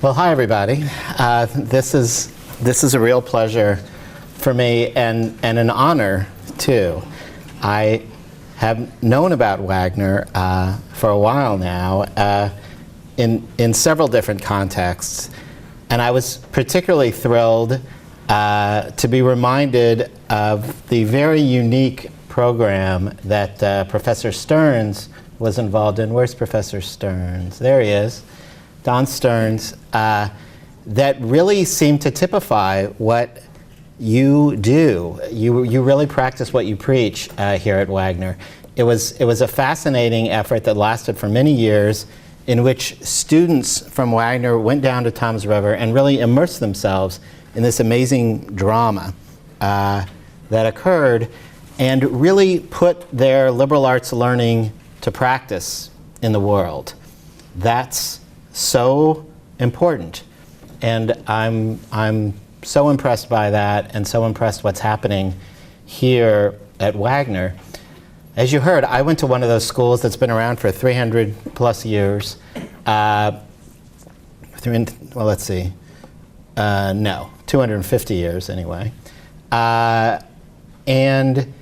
Well, hi everybody. This is a real pleasure for me and an honor too. I have known about Wagner for a while now in several different contexts, and I was particularly thrilled to be reminded of the very unique program that Professor Stearns was involved in. Where's Professor Stearns? There he is. Don Stearns, that really seemed to typify what you do. You really practice what you preach here at Wagner. It was a fascinating effort that lasted for many years, in which students from Wagner went down to Tom's River and really immersed themselves in this amazing drama that occurred, and really put their liberal arts learning to practice in the world. That's so important, and I'm so impressed by that, and so impressed what's happening here at Wagner. As you heard, I went to one of those schools that's been around for 300 plus years. Well, let's see. No, 250 years anyway. And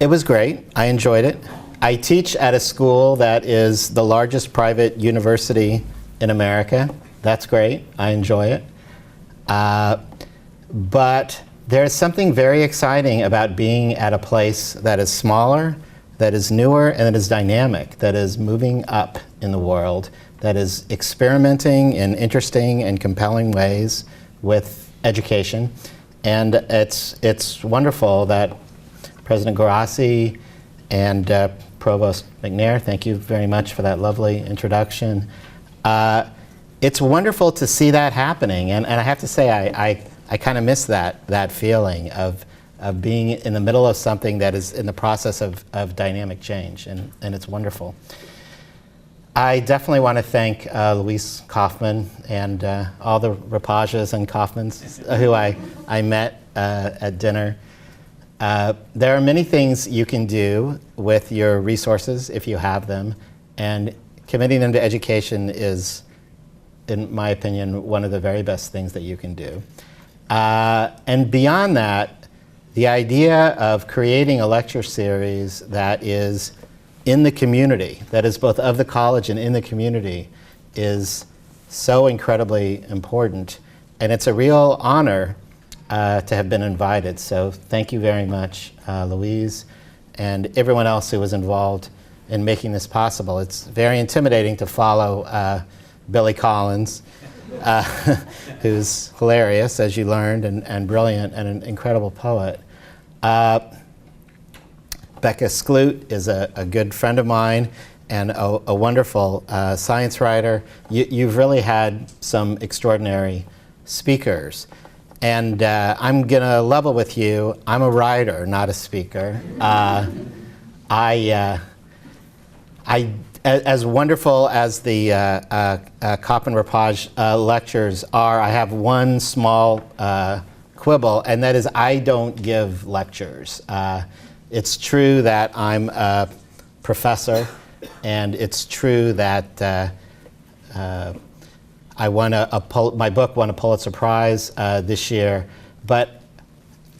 it was great. I enjoyed it. I teach at a school that is the largest private university in America. That's great. I enjoy it. But there's something very exciting about being at a place that is smaller, that is newer, and that is dynamic, that is moving up in the world, that is experimenting in interesting and compelling ways with education. And it's wonderful that President Garassi and Provost McNair, thank you very much for that lovely introduction. It's wonderful to see that happening, and I have to say I kind of miss that feeling of being in the middle of something that is in the process of dynamic change, and it's wonderful. I definitely want to thank Louise Kaufman and all the Rapages and Kaufmans who I met at dinner. There are many things you can do with your resources if you have them, and committing them to education is, in my opinion, one of the very best things that you can do. And beyond that, the idea of creating a lecture series that is in the community, that is both of the college and in the community, is so incredibly important. And it's a real honor to have been invited. So thank you very much, Louise, and everyone else who was involved in making this possible. It's very intimidating to follow Billy Collins, who's hilarious, as you learned, and brilliant, and an incredible poet. Becca Skloot is a good friend of mine and a wonderful science writer. You've really had some extraordinary speakers. And I'm going to level with you. I'm a writer, not a speaker. As wonderful as the Kaufman-Repage lectures are, I have one small quibble, and that is I don't give lectures. It's true that I'm a professor, and it's true that my book won a Pulitzer Prize this year, but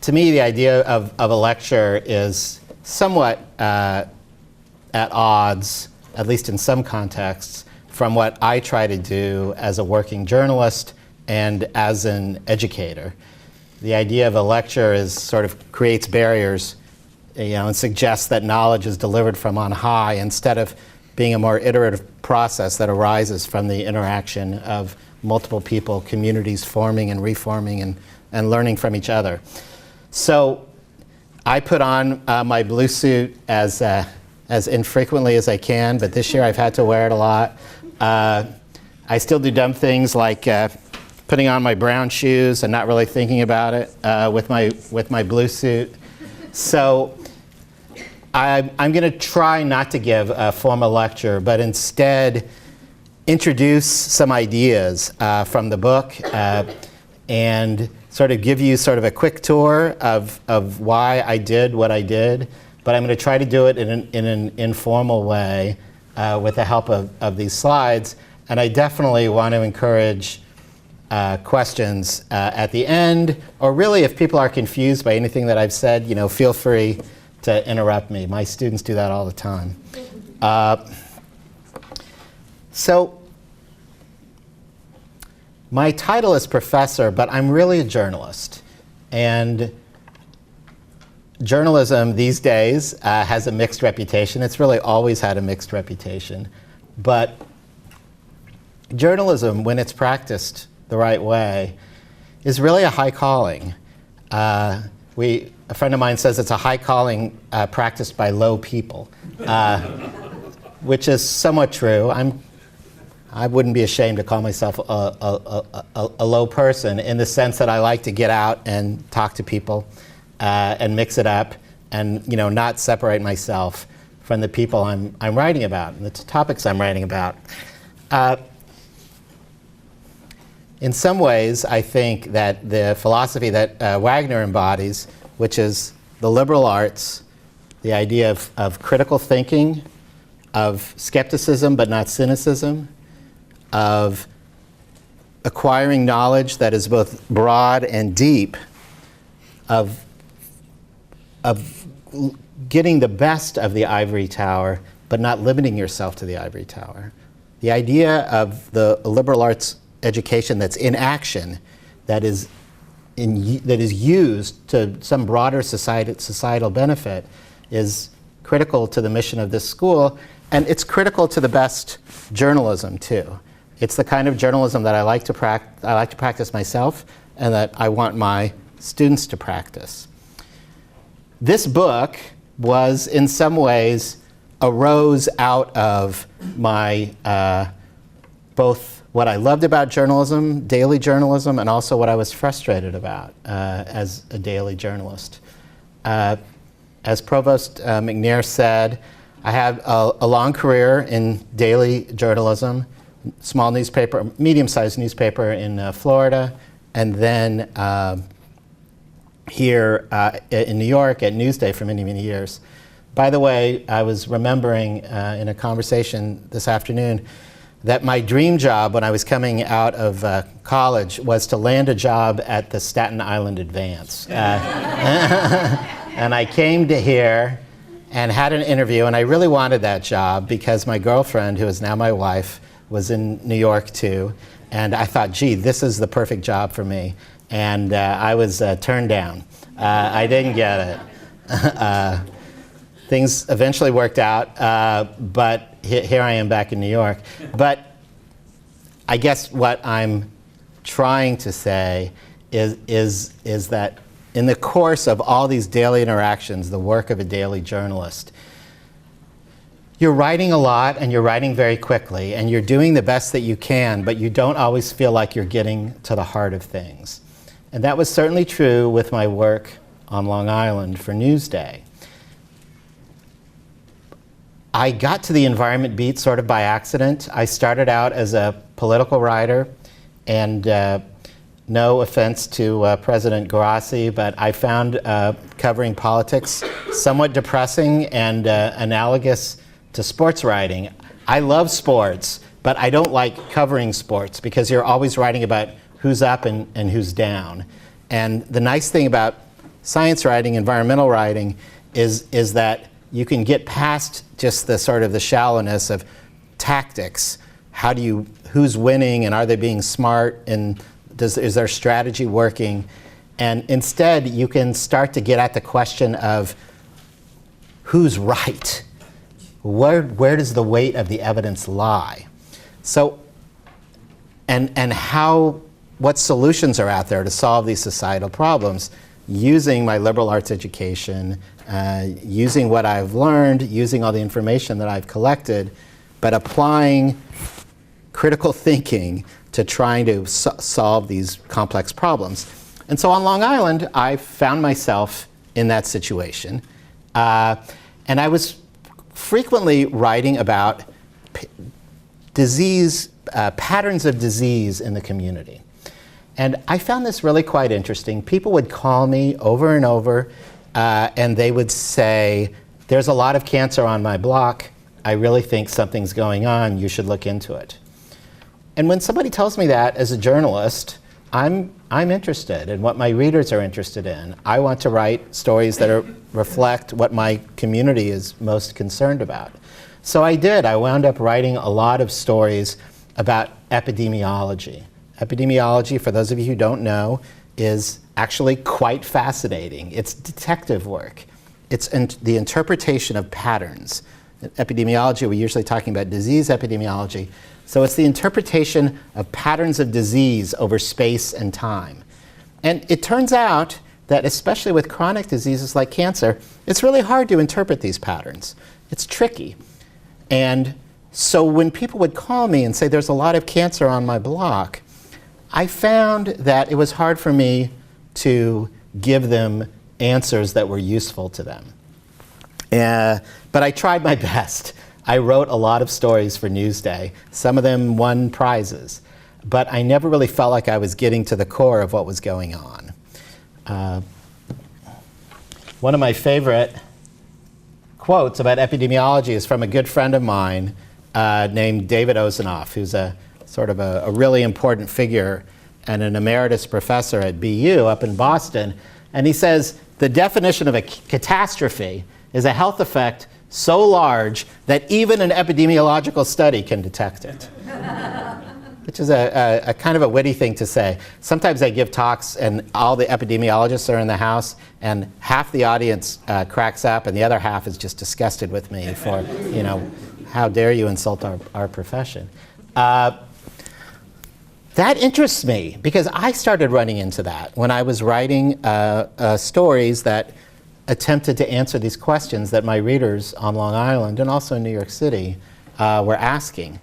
to me the idea of a lecture is somewhat at odds, at least in some contexts, from what I try to do as a working journalist and as an educator. The idea of a lecture is sort of creates barriers, and suggests that knowledge is delivered from on high instead of being a more iterative process that arises from the interaction of multiple people, communities forming and reforming and learning from each other. So I put on my blue suit as infrequently as I can, but this year I've had to wear it a lot. I still do dumb things like putting on my brown shoes and not really thinking about it with my blue suit. So I'm going to try not to give a formal lecture, but instead introduce some ideas from the book and sort of give you sort of a quick tour of why I did what I did. But I'm going to try to do it in an informal way with the help of these slides. And I definitely want to encourage questions at the end, or really if people are confused by anything that I've said, feel free to interrupt me. My students do that all the time. So my title is professor, but I'm really a journalist. And journalism these days has a mixed reputation. It's really always had a mixed reputation. But journalism, when it's practiced the right way, is really a high calling. A friend of mine says it's a high calling practiced by low people, which is somewhat true. I wouldn't be ashamed to call myself a low person, in the sense that I like to get out and talk to people and mix it up, and not separate myself from the people I'm writing about and the topics I'm writing about. In some ways, I think that the philosophy that Wagner embodies, which is the liberal arts, the idea of critical thinking, of skepticism but not cynicism, of acquiring knowledge that is both broad and deep, of getting the best of the ivory tower but not limiting yourself to the ivory tower. The idea of the liberal arts education that's in action, that is used to some broader societal benefit, is critical to the mission of this school, and it's critical to the best journalism too. It's the kind of journalism that I like to practice myself, and that I want my students to practice. This book was, in some ways, arose out of my both what I loved about journalism, daily journalism, and also what I was frustrated about as a daily journalist. As Provost McNair said, I had a long career in daily journalism, small newspaper, medium-sized newspaper in Florida, and then here in New York at Newsday for many, many years. By the way, I was remembering in a conversation this afternoon that my dream job when I was coming out of college was to land a job at the Staten Island Advance. And I came to here and had an interview, and I really wanted that job because my girlfriend, who is now my wife, was in New York too. And I thought, gee, this is the perfect job for me. And I was turned down. I didn't get it. Things eventually worked out, but here I am back in New York. But I guess what I'm trying to say is that in the course of all these daily interactions, the work of a daily journalist, you're writing a lot and you're writing very quickly and you're doing the best that you can, but you don't always feel like you're getting to the heart of things. And that was certainly true with my work on Long Island for Newsday. I got to the environment beat sort of by accident. I started out as a political writer, and no offense to President Grassi, but I found covering politics somewhat depressing and analogous to sports writing. I love sports, but I don't like covering sports because you're always writing about who's up and who's down. And the nice thing about science writing, environmental writing, is that you can get past just the sort of the shallowness of tactics. Who's winning, and are they being smart, and is their strategy working? And instead, you can start to get at the question of who's right. Where does the weight of the evidence lie? So, and what solutions are out there to solve these societal problems using my liberal arts education, using what I've learned, using all the information that I've collected, but applying critical thinking to trying to solve these complex problems. And so on Long Island, I found myself in that situation. And I was frequently writing about patterns of disease in the community. And I found this really quite interesting. People would call me over and over, and they would say, there's a lot of cancer on my block. I really think something's going on. You should look into it. And when somebody tells me that as a journalist, I'm interested in what my readers are interested in. I want to write stories that reflect what my community is most concerned about. So I did. I wound up writing a lot of stories about epidemiology. Epidemiology, for those of you who don't know, is actually quite fascinating. It's detective work. It's the interpretation of patterns. In epidemiology, we're usually talking about disease epidemiology. So it's the interpretation of patterns of disease over space and time. And it turns out that especially with chronic diseases like cancer, it's really hard to interpret these patterns. It's tricky. And so when people would call me and say there's a lot of cancer on my block, I found that it was hard for me to give them answers that were useful to them. But I tried my best. I wrote a lot of stories for Newsday. Some of them won prizes. But I never really felt like I was getting to the core of what was going on. One of my favorite quotes about epidemiology is from a good friend of mine named David Ozanoff, who's a sort of a really important figure and an emeritus professor at BU up in Boston. And he says, the definition of a catastrophe is a health effect so large that even an epidemiological study can detect it. Which is a kind of a witty thing to say. Sometimes I give talks and all the epidemiologists are in the house and half the audience cracks up and the other half is just disgusted with me for, how dare you insult our profession. That interests me because I started running into that when I was writing stories that attempted to answer these questions that my readers on Long Island and also in New York City were asking.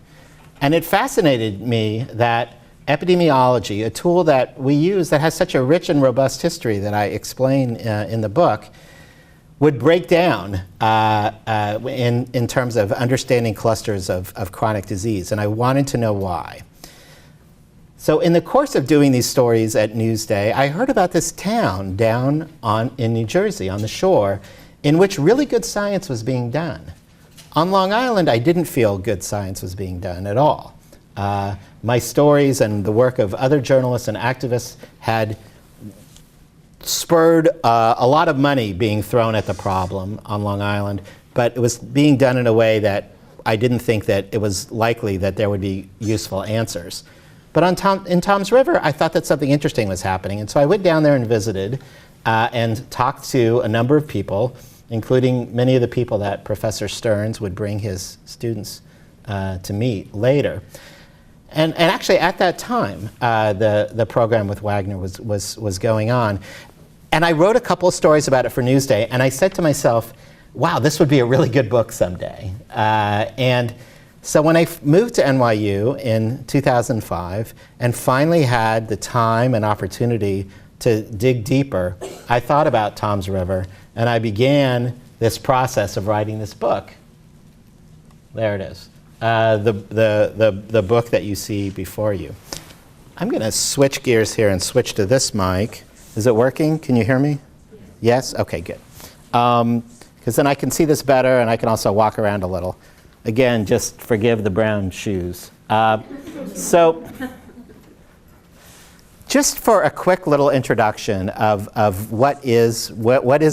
And it fascinated me that epidemiology, a tool that we use that has such a rich and robust history that I explain in the book, would break down in terms of understanding clusters of chronic disease. And I wanted to know why. So in the course of doing these stories at Newsday, I heard about this town down in New Jersey on the shore in which really good science was being done. On Long Island, I didn't feel good science was being done at all. My stories and the work of other journalists and activists had spurred a lot of money being thrown at the problem on Long Island, but it was being done in a way that I didn't think that it was likely that there would be useful answers. But in Tom's River, I thought that something interesting was happening, and so I went down there and visited and talked to a number of people, including many of the people that Professor Stearns would bring his students to meet later. And actually, at that time, the program with Wagner was going on. And I wrote a couple of stories about it for Newsday, and I said to myself, wow, this would be a really good book someday. And so when I moved to NYU in 2005 and finally had the time and opportunity to dig deeper, I thought about Tom's River, and I began this process of writing this book. There it is, the book that you see before you. I'm going to switch gears here and switch to this mic. Is it working? Can you hear me? Yes? Okay, good. Because then I can see this better, and I can also walk around a little. Again, just forgive the brown shoes. So, just for a quick little introduction of what is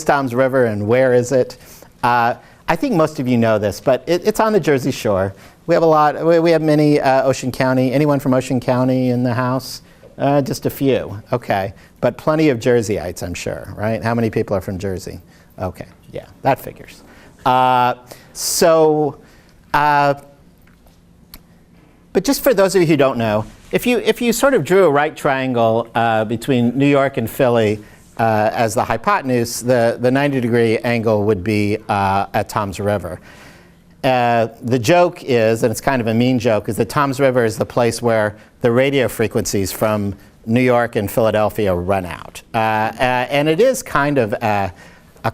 Tom's River and where is it, I think most of you know this, but it's on the Jersey Shore. We have many Ocean County. Anyone from Ocean County in the house? Just a few. Okay, but plenty of Jerseyites, I'm sure, right? How many people are from Jersey? Okay, yeah, that figures. But just for those of you who don't know, if you sort of drew a right triangle between New York and Philly as the hypotenuse, the 90-degree angle would be at Tom's River. The joke is, and it's kind of a mean joke, is that Tom's River is the place where the radio frequencies from New York and Philadelphia run out. And it is kind of a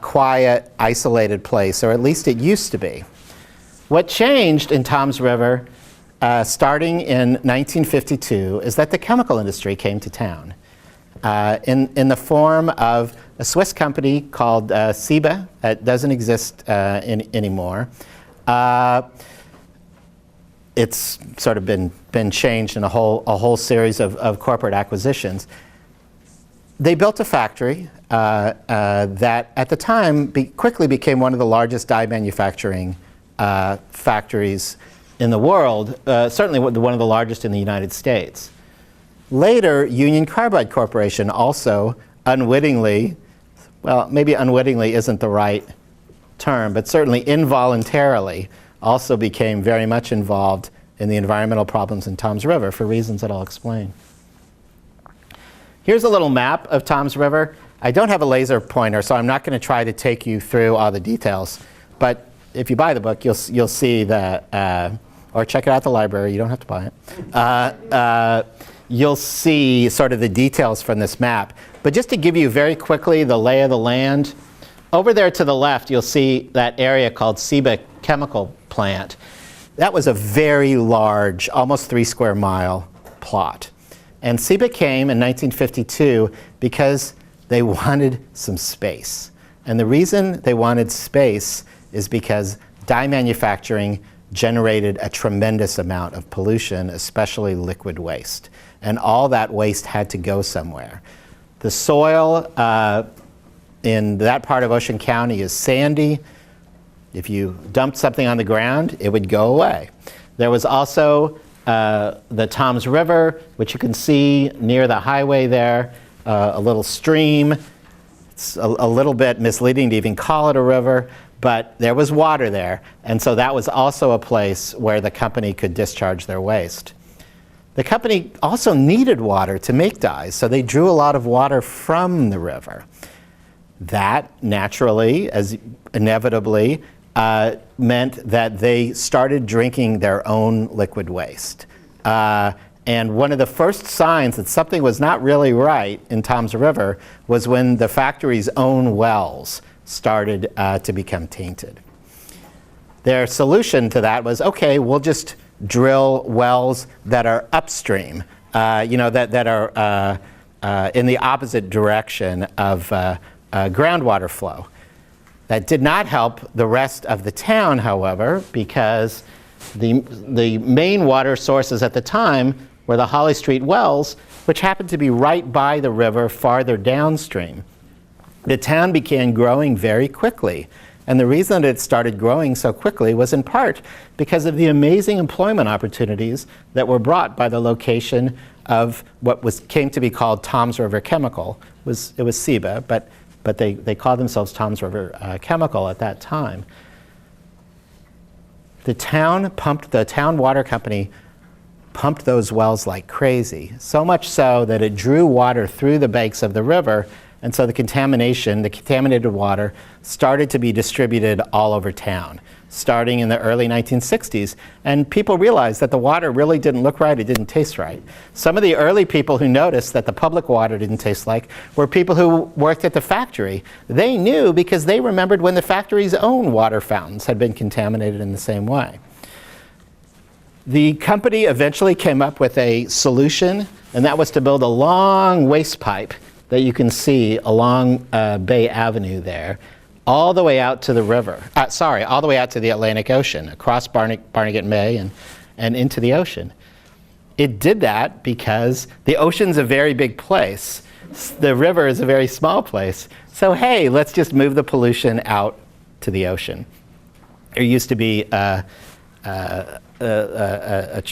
quiet, isolated place, or at least it used to be. What changed in Tom's River starting in 1952 is that the chemical industry came to town in the form of a Swiss company called Ciba that doesn't exist anymore. it's sort of been changed in a whole series of corporate acquisitions. They built a factory that at the time quickly became one of the largest dye manufacturing factories in the world, certainly one of the largest in the United States. Later, Union Carbide Corporation also unwittingly, well, maybe unwittingly isn't the right term, but certainly involuntarily also became very much involved in the environmental problems in Toms River for reasons that I'll explain. Here's a little map of Toms River. I don't have a laser pointer, so I'm not going to try to take you through all the details. But if you buy the book, you'll see that, or check it out at the library. You don't have to buy it. You'll see sort of the details from this map. But just to give you very quickly the lay of the land, over there to the left, you'll see that area called Ciba Chemical Plant. That was a very large, almost 3 square mile plot. And Ciba came in 1952 because they wanted some space. And the reason they wanted space is because dye manufacturing generated a tremendous amount of pollution, especially liquid waste. And all that waste had to go somewhere. The soil in that part of Ocean County is sandy. If you dumped something on the ground, it would go away. There was also the Toms River, which you can see near the highway there, a little stream. It's a little bit misleading to even call it a river, but there was water there. And so that was also a place where the company could discharge their waste. The company also needed water to make dyes, so they drew a lot of water from the river. That naturally, as inevitably, meant that they started drinking their own liquid waste. And one of the first signs that something was not really right in Toms River was when the factory's own wells started to become tainted. Their solution to that was, okay, we'll just drill wells that are upstream, that are in the opposite direction of groundwater flow. That did not help the rest of the town, however, because the main water sources at the time were the Holly Street wells, which happened to be right by the river farther downstream. The town began growing very quickly. And the reason that it started growing so quickly was in part because of the amazing employment opportunities that were brought by the location of what came to be called Toms River Chemical. It was Ciba, but they called themselves Toms River Chemical at that time. The town water company pumped those wells like crazy, so much so that it drew water through the banks of the river, and so the contaminated water started to be distributed all over town, starting in the early 1960s. And people realized that the water really didn't look right, it didn't taste right. Some of the early people who noticed that the public water didn't taste like were people who worked at the factory. They knew because they remembered when the factory's own water fountains had been contaminated in the same way. The company eventually came up with a solution, and that was to build a long waste pipe that you can see along Bay Avenue there, all the way out to the river. All the way out to the Atlantic Ocean, across Barnegat Bay and into the ocean. It did that because the ocean's a very big place. The river is a very small place. So hey, let's just move the pollution out to the ocean. There used to be a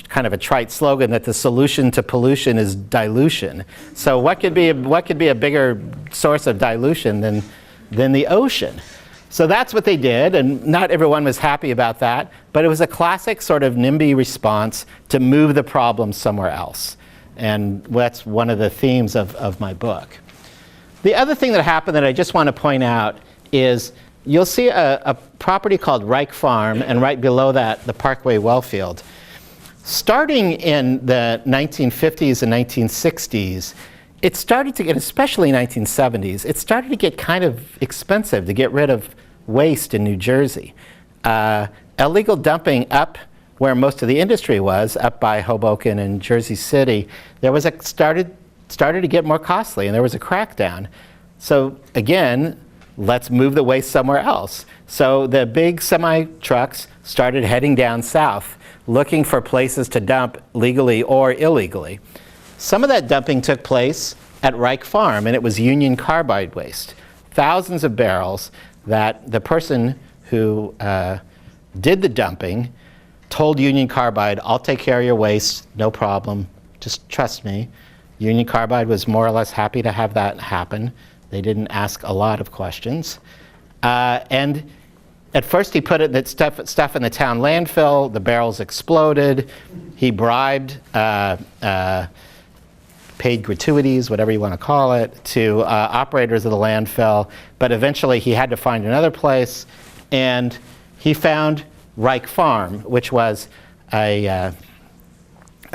kind of a trite slogan that the solution to pollution is dilution. So what could be a bigger source of dilution than the ocean? So that's what they did, and not everyone was happy about that, but it was a classic sort of NIMBY response to move the problem somewhere else. And that's one of the themes of my book. The other thing that happened that I just want to point out is you'll see a property called Reich Farm, and right below that, the Parkway Wellfield. Starting in the 1950s and 1960s, it started to get, especially 1970s, it started to get kind of expensive to get rid of waste in New Jersey. Illegal dumping up where most of the industry was, up by Hoboken and Jersey City, started to get more costly, and there was a crackdown. So again, let's move the waste somewhere else. So the big semi trucks started heading down south, looking for places to dump legally or illegally. Some of that dumping took place at Reich Farm, and it was Union Carbide waste. Thousands of barrels that the person who did the dumping told Union Carbide, I'll take care of your waste, no problem, just trust me. Union Carbide was more or less happy to have that happen. They didn't ask a lot of questions. And at first he put that stuff in the town landfill, the barrels exploded, he bribed, paid gratuities, whatever you want to call it, to operators of the landfill, but eventually he had to find another place, and he found Reich Farm, which was a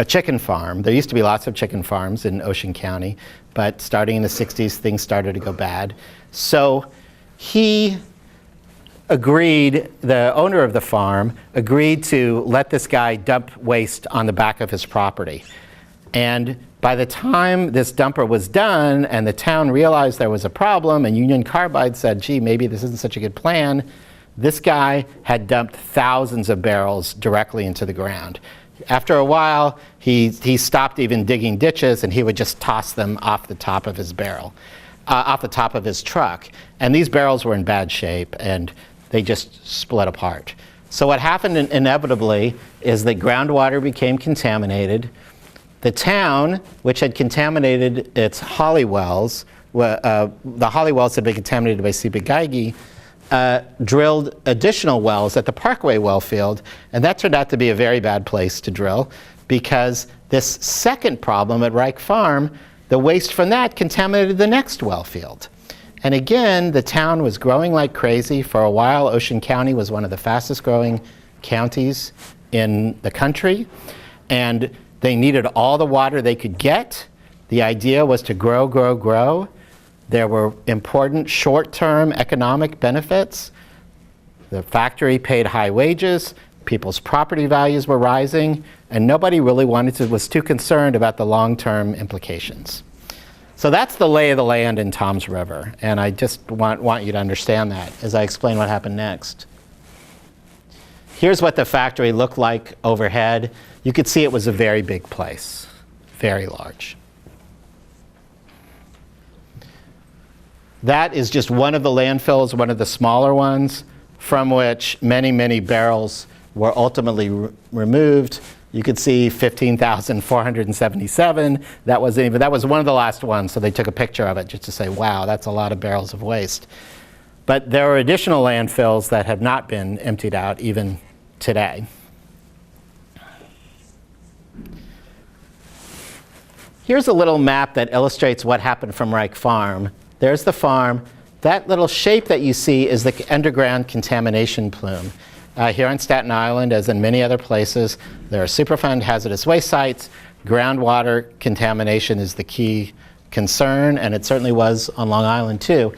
chicken farm. There used to be lots of chicken farms in Ocean County, but starting in the 60s, things started to go bad. So he agreed, the owner of the farm, agreed to let this guy dump waste on the back of his property. And by the time this dumper was done and the town realized there was a problem and Union Carbide said, gee, maybe this isn't such a good plan, this guy had dumped thousands of barrels directly into the ground. After a while, he stopped even digging ditches, and he would just toss them off the top of his barrel, off the top of his truck. And these barrels were in bad shape, and they just split apart. So what happened inevitably is that groundwater became contaminated. The town, which had contaminated its holly wells, the holly wells had been contaminated by Ciba-Geigy, drilled additional wells at the Parkway well field, and that turned out to be a very bad place to drill because this second problem at Reich Farm, the waste from that contaminated the next well field. And again, the town was growing like crazy. For a while, Ocean County was one of the fastest growing counties in the country, and they needed all the water they could get. The idea was to grow, grow, grow. There were important short-term economic benefits. The factory paid high wages, people's property values were rising, and nobody really was too concerned about the long-term implications. So that's the lay of the land in Toms River, and I just want you to understand that as I explain what happened next. Here's what the factory looked like overhead. You could see it was a very big place, very large. That is just one of the landfills, one of the smaller ones, from which many, many barrels were ultimately removed. You could see 15,477. That was one of the last ones, so they took a picture of it just to say, wow, that's a lot of barrels of waste. But there are additional landfills that have not been emptied out even today. Here's a little map that illustrates what happened from Reich Farm. There's the farm. That little shape that you see is the underground contamination plume. Here on Staten Island, as in many other places, there are Superfund hazardous waste sites. Groundwater contamination is the key concern, and it certainly was on Long Island too.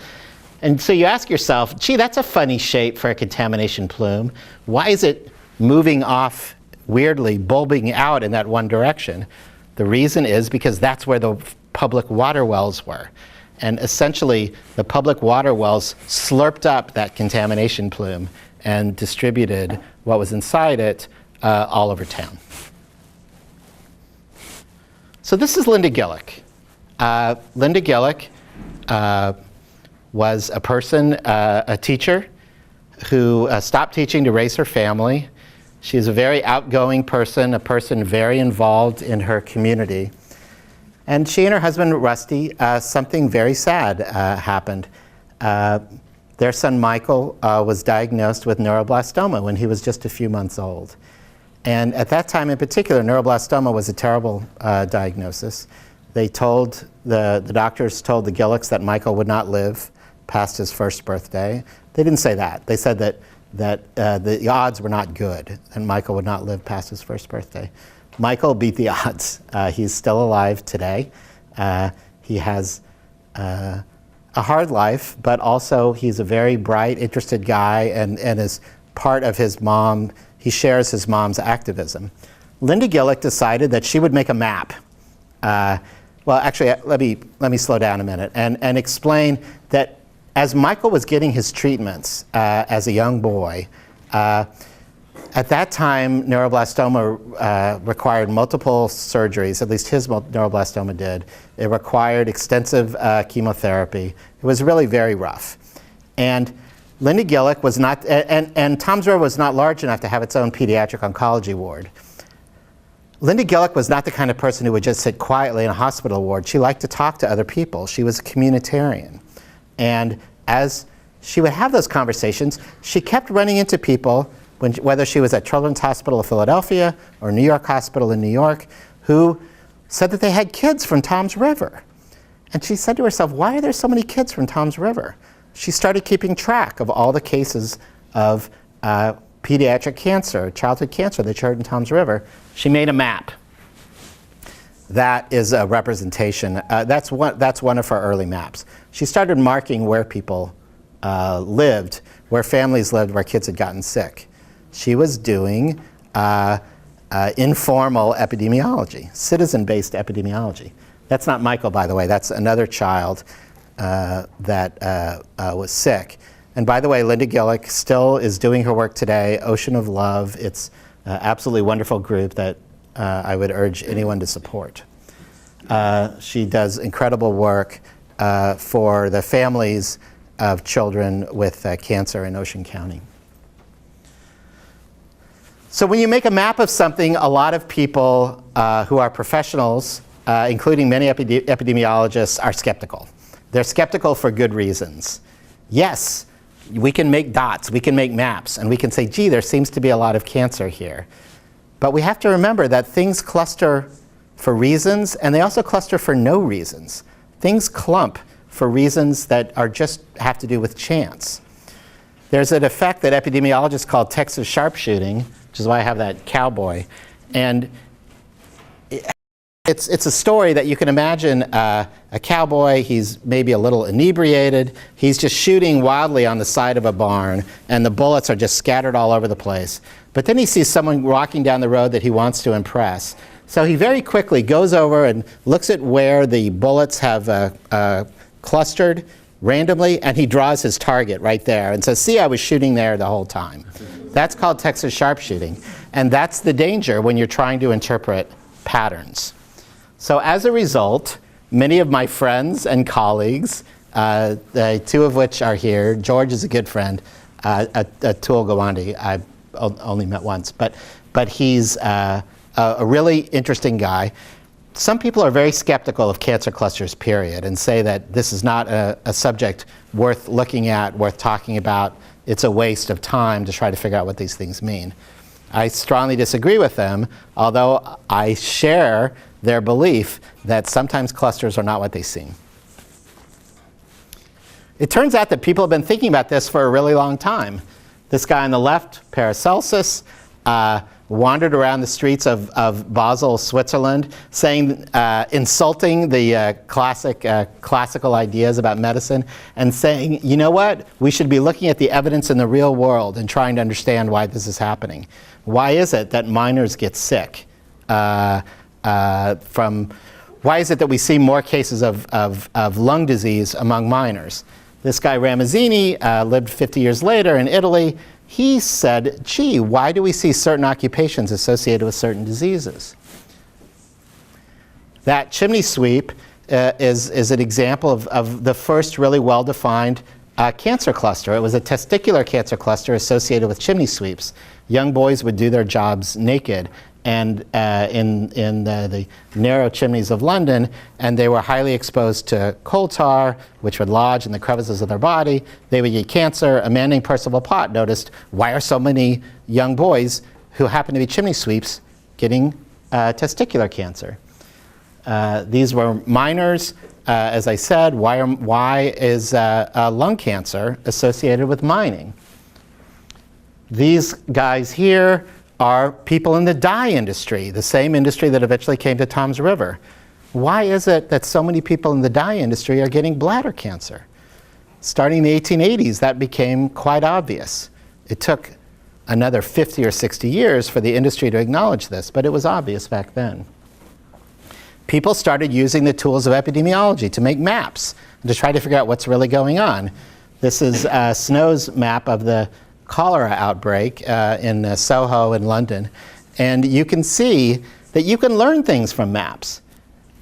And so you ask yourself, gee, that's a funny shape for a contamination plume. Why is it moving off weirdly, bulbing out in that one direction? The reason is because that's where the public water wells were. And essentially, the public water wells slurped up that contamination plume and distributed what was inside it all over town. So this is Linda Gillick. Linda Gillick was a person, a teacher, who stopped teaching to raise her family. She's a very outgoing person, a person very involved in her community. And she and her husband, Rusty, something very sad happened. Their son, Michael, was diagnosed with neuroblastoma when he was just a few months old. And at that time in particular, neuroblastoma was a terrible diagnosis. The doctors told the Gillicks that Michael would not live past his first birthday. They didn't say that. They said that the odds were not good, and Michael would not live past his first birthday. Michael beat the odds. He's still alive today. He has a hard life, but also he's a very bright, interested guy, and is part of his mom. He shares his mom's activism. Linda Gillick decided that she would make a map. Well, actually, let me slow down a minute and explain that as Michael was getting his treatments as a young boy, At that time, neuroblastoma required multiple surgeries, at least his neuroblastoma did. It required extensive chemotherapy. It was really very rough. And Linda Gillick was not, and Tom's River was not large enough to have its own pediatric oncology ward. Linda Gillick was not the kind of person who would just sit quietly in a hospital ward. She liked to talk to other people. She was a communitarian. And as she would have those conversations, she kept running into people, whether she was at Children's Hospital of Philadelphia or New York Hospital in New York, who said that they had kids from Tom's River. And she said to herself, why are there so many kids from Tom's River? She started keeping track of all the cases of pediatric cancer, childhood cancer that occurred in Tom's River. She made a map. That is a representation. That's one of her early maps. She started marking where people lived, where families lived, where kids had gotten sick. She was doing informal epidemiology, citizen-based epidemiology. That's not Michael, by the way. That's another child that was sick. And by the way, Linda Gillick still is doing her work today, Ocean of Love. It's an absolutely wonderful group that I would urge anyone to support. She does incredible work for the families of children with cancer in Ocean County. So when you make a map of something, a lot of people who are professionals, including many epidemiologists, are skeptical. They're skeptical for good reasons. Yes, we can make dots, we can make maps, and we can say, gee, there seems to be a lot of cancer here. But we have to remember that things cluster for reasons, and they also cluster for no reasons. Things clump for reasons that are just have to do with chance. There's an effect that epidemiologists call Texas sharpshooting, which is why I have that cowboy. And it's a story that you can imagine a cowboy, he's maybe a little inebriated, he's just shooting wildly on the side of a barn, and the bullets are just scattered all over the place. But then he sees someone walking down the road that he wants to impress. So he very quickly goes over and looks at where the bullets have clustered randomly, and he draws his target right there and says, see, I was shooting there the whole time. That's called Texas sharpshooting. And that's the danger when you're trying to interpret patterns. So as a result, many of my friends and colleagues, the two of which are here, George is a good friend, Atul Gawande, I've only met once, but he's a really interesting guy. Some people are very skeptical of cancer clusters, period, and say that this is not a subject worth looking at, worth talking about. It's a waste of time to try to figure out what these things mean. I strongly disagree with them, although I share their belief that sometimes clusters are not what they seem. It turns out that people have been thinking about this for a really long time. This guy on the left, Paracelsus, wandered around the streets of Basel, Switzerland, saying, insulting the classical ideas about medicine, and saying, you know what, we should be looking at the evidence in the real world and trying to understand why this is happening. Why is it that minors get sick? Why is it that we see more cases of lung disease among minors? This guy Ramazzini lived 50 years later in Italy. He said, gee, why do we see certain occupations associated with certain diseases? That chimney sweep is an example of the first really well-defined cancer cluster. It was a testicular cancer cluster associated with chimney sweeps. Young boys would do their jobs naked and in the narrow chimneys of London, and they were highly exposed to coal tar, which would lodge in the crevices of their body. They would get cancer. A man named Percival Pott noticed, why are so many young boys who happen to be chimney sweeps getting testicular cancer? These were minors. As I said, why is lung cancer associated with mining? These guys here are people in the dye industry, the same industry that eventually came to Tom's River. Why is it that so many people in the dye industry are getting bladder cancer? Starting in the 1880s, that became quite obvious. It took another 50 or 60 years for the industry to acknowledge this, but it was obvious back then. People started using the tools of epidemiology to make maps and to try to figure out what's really going on. This is Snow's map of the cholera outbreak in Soho in London. And you can see that you can learn things from maps.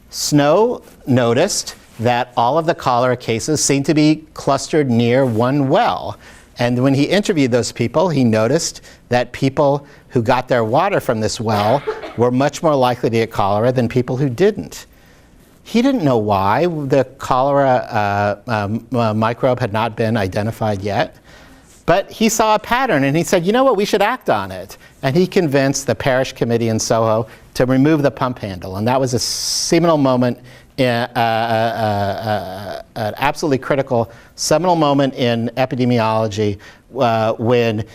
Snow noticed that all of the cholera cases seemed to be clustered near one well. And when he interviewed those people, he noticed that people who got their water from this well were much more likely to get cholera than people who didn't. He didn't know why. The cholera microbe had not been identified yet. But he saw a pattern and he said, you know what, we should act on it. And he convinced the parish committee in Soho to remove the pump handle. And that was a seminal moment, an absolutely critical seminal moment in epidemiology when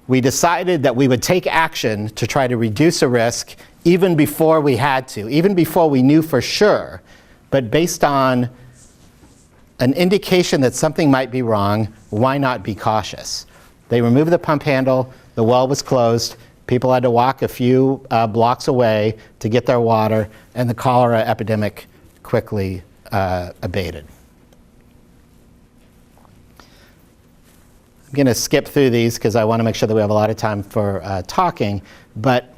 we decided that we would take action to try to reduce a risk even before we had to, even before we knew for sure, but based on an indication that something might be wrong, why not be cautious? They removed the pump handle, the well was closed, people had to walk a few blocks away to get their water, and the cholera epidemic quickly abated. I'm going to skip through these because I want to make sure that we have a lot of time for talking, but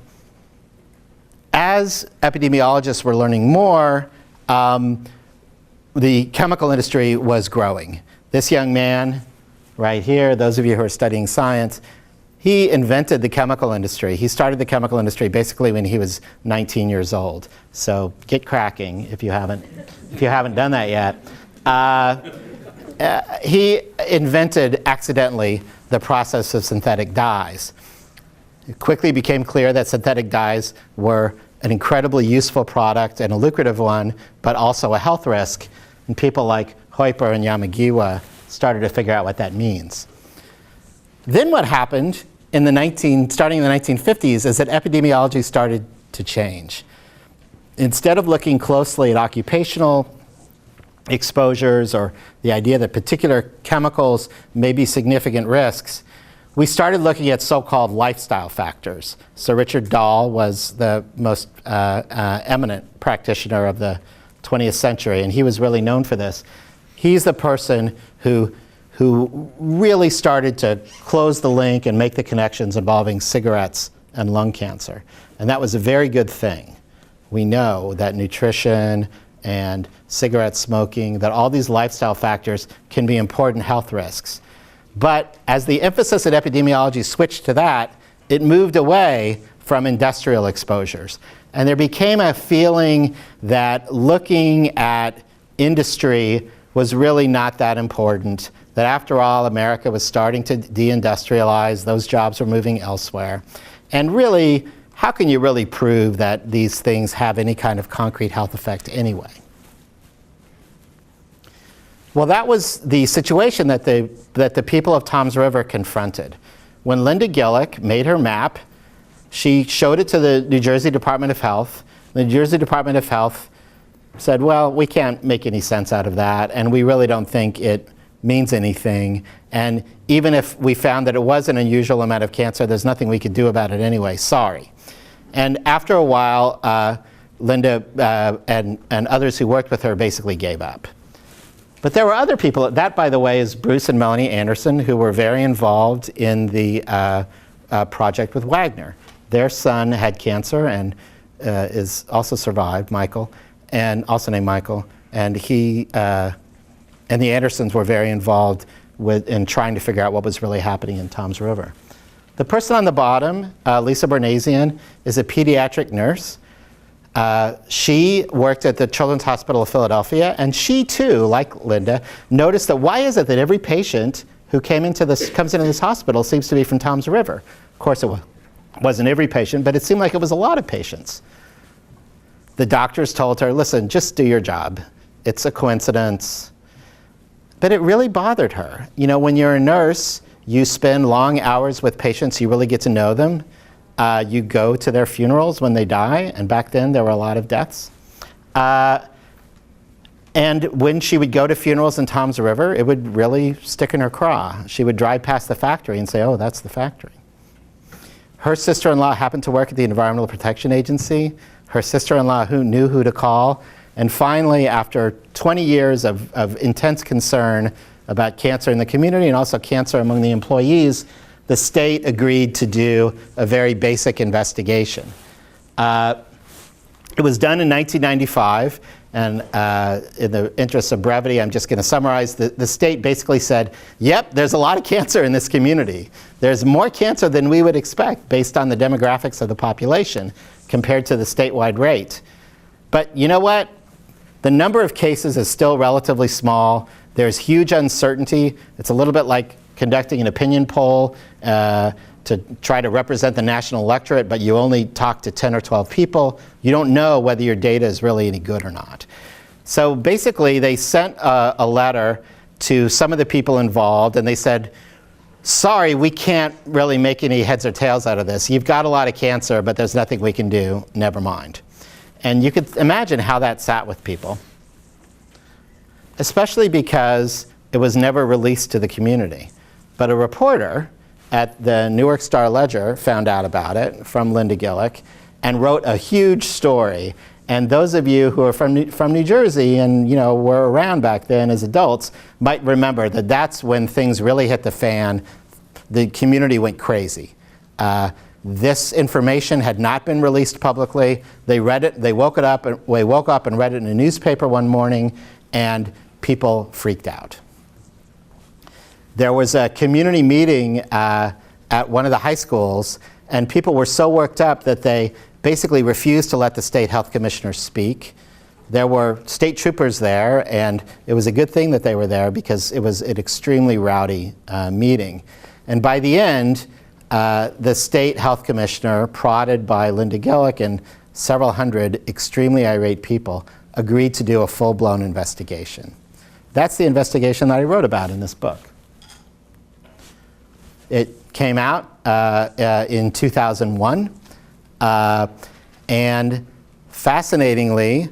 as epidemiologists were learning more, the chemical industry was growing. This young man right here, those of you who are studying science, he invented the chemical industry. He started the chemical industry basically when he was 19 years old. So get cracking if you haven't done that yet. He invented accidentally the process of synthetic dyes. It quickly became clear that synthetic dyes were an incredibly useful product and a lucrative one, but also a health risk. And people like Hoyper and Yamagiwa started to figure out what that means. Then what happened starting in the 1950s is that epidemiology started to change. Instead of looking closely at occupational exposures or the idea that particular chemicals may be significant risks, we started looking at so-called lifestyle factors. So Richard Dahl was the most eminent practitioner of the 20th century, and he was really known for this. He's the person who really started to close the link and make the connections involving cigarettes and lung cancer. And that was a very good thing. We know that nutrition and cigarette smoking, that all these lifestyle factors can be important health risks. But as the emphasis in epidemiology switched to that, it moved away from industrial exposures. And there became a feeling that looking at industry was really not that important, that after all, America was starting to deindustrialize, those jobs were moving elsewhere. And really, how can you really prove that these things have any kind of concrete health effect anyway? Well, that was the situation that the people of Toms River confronted. When Linda Gillick made her map, she showed it to the New Jersey Department of Health. The New Jersey Department of Health said, well, we can't make any sense out of that, and we really don't think it means anything. And even if we found that it was an unusual amount of cancer, there's nothing we could do about it anyway. Sorry. And after a while, Linda and others who worked with her basically gave up. But there were other people. That, by the way, is Bruce and Melanie Anderson, who were very involved in the project with Wagner. Their son had cancer and is also survived, Michael, and also named Michael. And he and the Andersons were very involved in trying to figure out what was really happening in Toms River. The person on the bottom, Lisa Bernasian, is a pediatric nurse. She worked at the Children's Hospital of Philadelphia, and she too, like Linda, noticed that why is it that every patient who comes into this hospital seems to be from Toms River? Of course, it wasn't every patient, but it seemed like it was a lot of patients. The doctors told her, listen, just do your job. It's a coincidence. But it really bothered her. You know, when you're a nurse, you spend long hours with patients, you really get to know them. You go to their funerals when they die, and back then there were a lot of deaths. And when she would go to funerals in Toms River, it would really stick in her craw. She would drive past the factory and say, oh, that's the factory. Her sister-in-law happened to work at the Environmental Protection Agency. Her sister-in-law knew who to call. And finally, after 20 years of intense concern about cancer in the community and also cancer among the employees, the state agreed to do a very basic investigation. It was done in 1995, and in the interest of brevity, I'm just going to summarize. The state basically said, yep, there's a lot of cancer in this community. There's more cancer than we would expect based on the demographics of the population compared to the statewide rate. But you know what? The number of cases is still relatively small. There's huge uncertainty. It's a little bit like conducting an opinion poll to try to represent the national electorate, but you only talk to 10 or 12 people. You don't know whether your data is really any good or not. So basically, they sent a letter to some of the people involved, and they said, sorry, we can't really make any heads or tails out of this. You've got a lot of cancer, but there's nothing we can do. Never mind. And you could imagine how that sat with people, especially because it was never released to the community. But a reporter at the Newark Star-Ledger found out about it from Linda Gillick and wrote a huge story. And those of you who are from New Jersey and were around back then as adults might remember that that's when things really hit the fan. The community went crazy. This information had not been released publicly. They read it. They woke up and read it in a newspaper one morning, and people freaked out. There was a community meeting at one of the high schools, and people were so worked up that they basically refused to let the state health commissioner speak. There were state troopers there, and it was a good thing that they were there because it was an extremely rowdy meeting. And by the end, the state health commissioner, prodded by Linda Gillick and several hundred extremely irate people, agreed to do a full-blown investigation. That's the investigation that I wrote about in this book. It came out in 2001, and fascinatingly,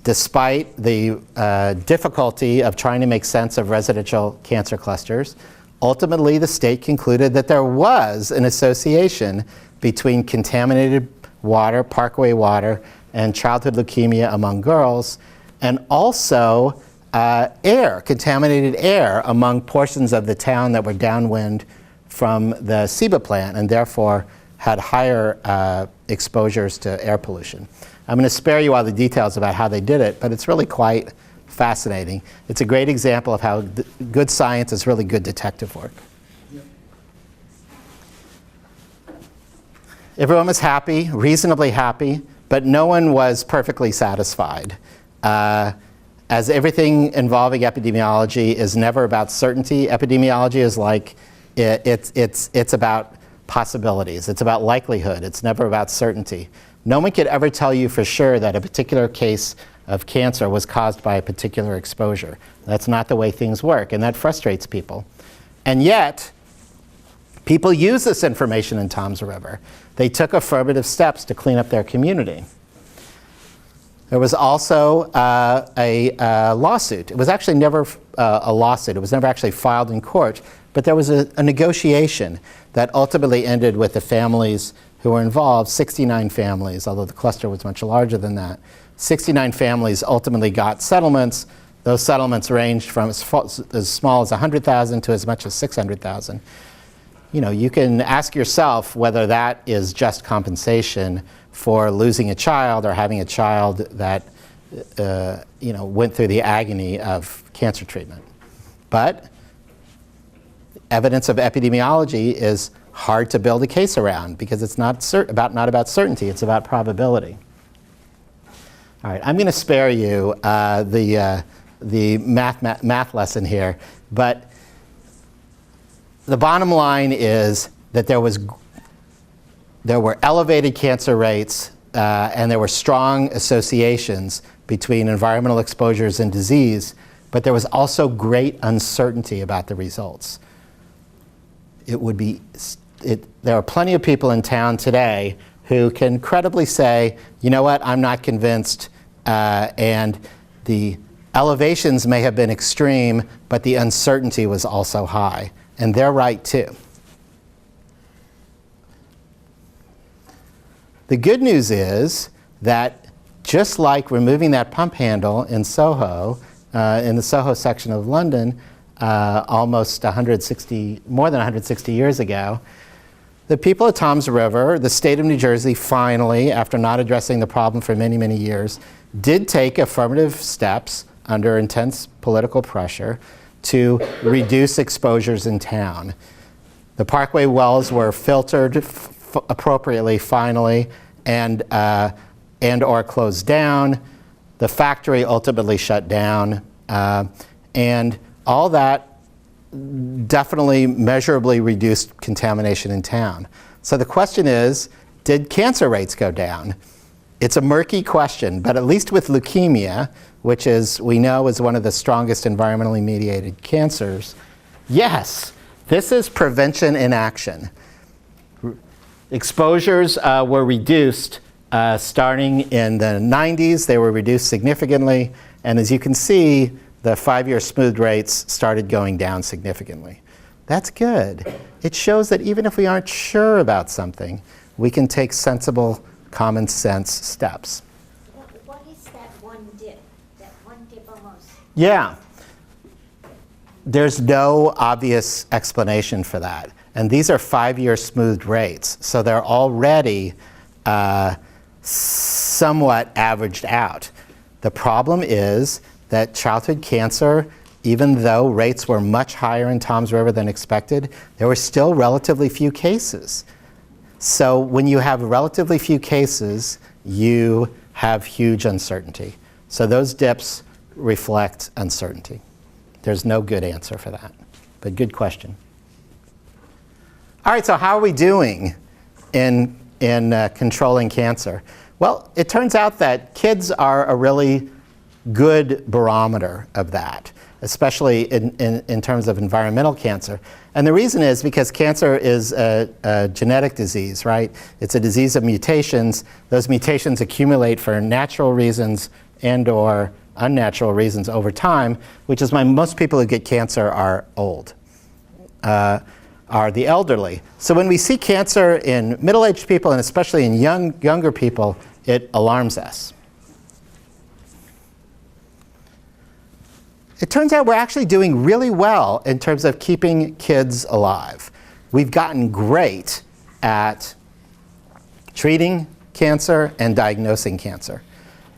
despite the difficulty of trying to make sense of residential cancer clusters, ultimately the state concluded that there was an association between contaminated water, parkway water, and childhood leukemia among girls, and also contaminated air among portions of the town that were downwind from the SIBA plant and therefore had higher exposures to air pollution. I'm going to spare you all the details about how they did it, but it's really quite fascinating. It's a great example of how good science is really good detective work. Yep. Everyone was happy, reasonably happy, but no one was perfectly satisfied. As everything involving epidemiology is never about certainty, epidemiology is like it's about possibilities. It's about likelihood. It's never about certainty. No one could ever tell you for sure that a particular case of cancer was caused by a particular exposure. That's not the way things work, and that frustrates people. And yet, people use this information in Tom's River. They took affirmative steps to clean up their community. There was also a lawsuit. It was actually never a lawsuit. It was never actually filed in court. But there was a negotiation that ultimately ended with the families who were involved, 69 families, although the cluster was much larger than that. 69 families ultimately got settlements. Those settlements ranged from as small as 100,000 to as much as 600,000. You can ask yourself whether that is just compensation for losing a child or having a child that went through the agony of cancer treatment. But evidence of epidemiology is hard to build a case around because it's not about certainty, it's about probability. All right, I'm going to spare you the math lesson here, but the bottom line is that there were elevated cancer rates and there were strong associations between environmental exposures and disease, but there was also great uncertainty about the results. There are plenty of people in town today who can credibly say, you know what, I'm not convinced, and the elevations may have been extreme, but the uncertainty was also high, and they're right too. The good news is that just like removing that pump handle in Soho, in the Soho section of London, almost 160, more than 160 years ago, the people of Toms River, the state of New Jersey, finally, after not addressing the problem for many, many years, did take affirmative steps under intense political pressure to reduce exposures in town. The Parkway wells were filtered appropriately, finally, and or closed down. The factory ultimately shut down, and all that definitely measurably reduced contamination in town. So the question is, did cancer rates go down? It's a murky question, but at least with leukemia, which we know is one of the strongest environmentally mediated cancers, yes, this is prevention in action. Exposures were reduced starting in the 90s. They were reduced significantly, and as you can see, the 5-year smooth rates started going down significantly. That's good. It shows that even if we aren't sure about something, we can take sensible, common sense steps. What is that one dip? That one dip almost? Yeah. There's no obvious explanation for that. And these are 5-year smoothed rates, so they're already somewhat averaged out. The problem is that childhood cancer, even though rates were much higher in Toms River than expected, there were still relatively few cases. So when you have relatively few cases, you have huge uncertainty. So those dips reflect uncertainty. There's no good answer for that, but good question. All right, so how are we doing in controlling cancer? Well, it turns out that kids are a really good barometer of that, especially in terms of environmental cancer. And the reason is because cancer is a genetic disease, right? It's a disease of mutations. Those mutations accumulate for natural reasons and or unnatural reasons over time, which is why most people who get cancer are old, are the elderly. So when we see cancer in middle-aged people and especially in younger people, it alarms us. It turns out we're actually doing really well in terms of keeping kids alive. We've gotten great at treating cancer and diagnosing cancer.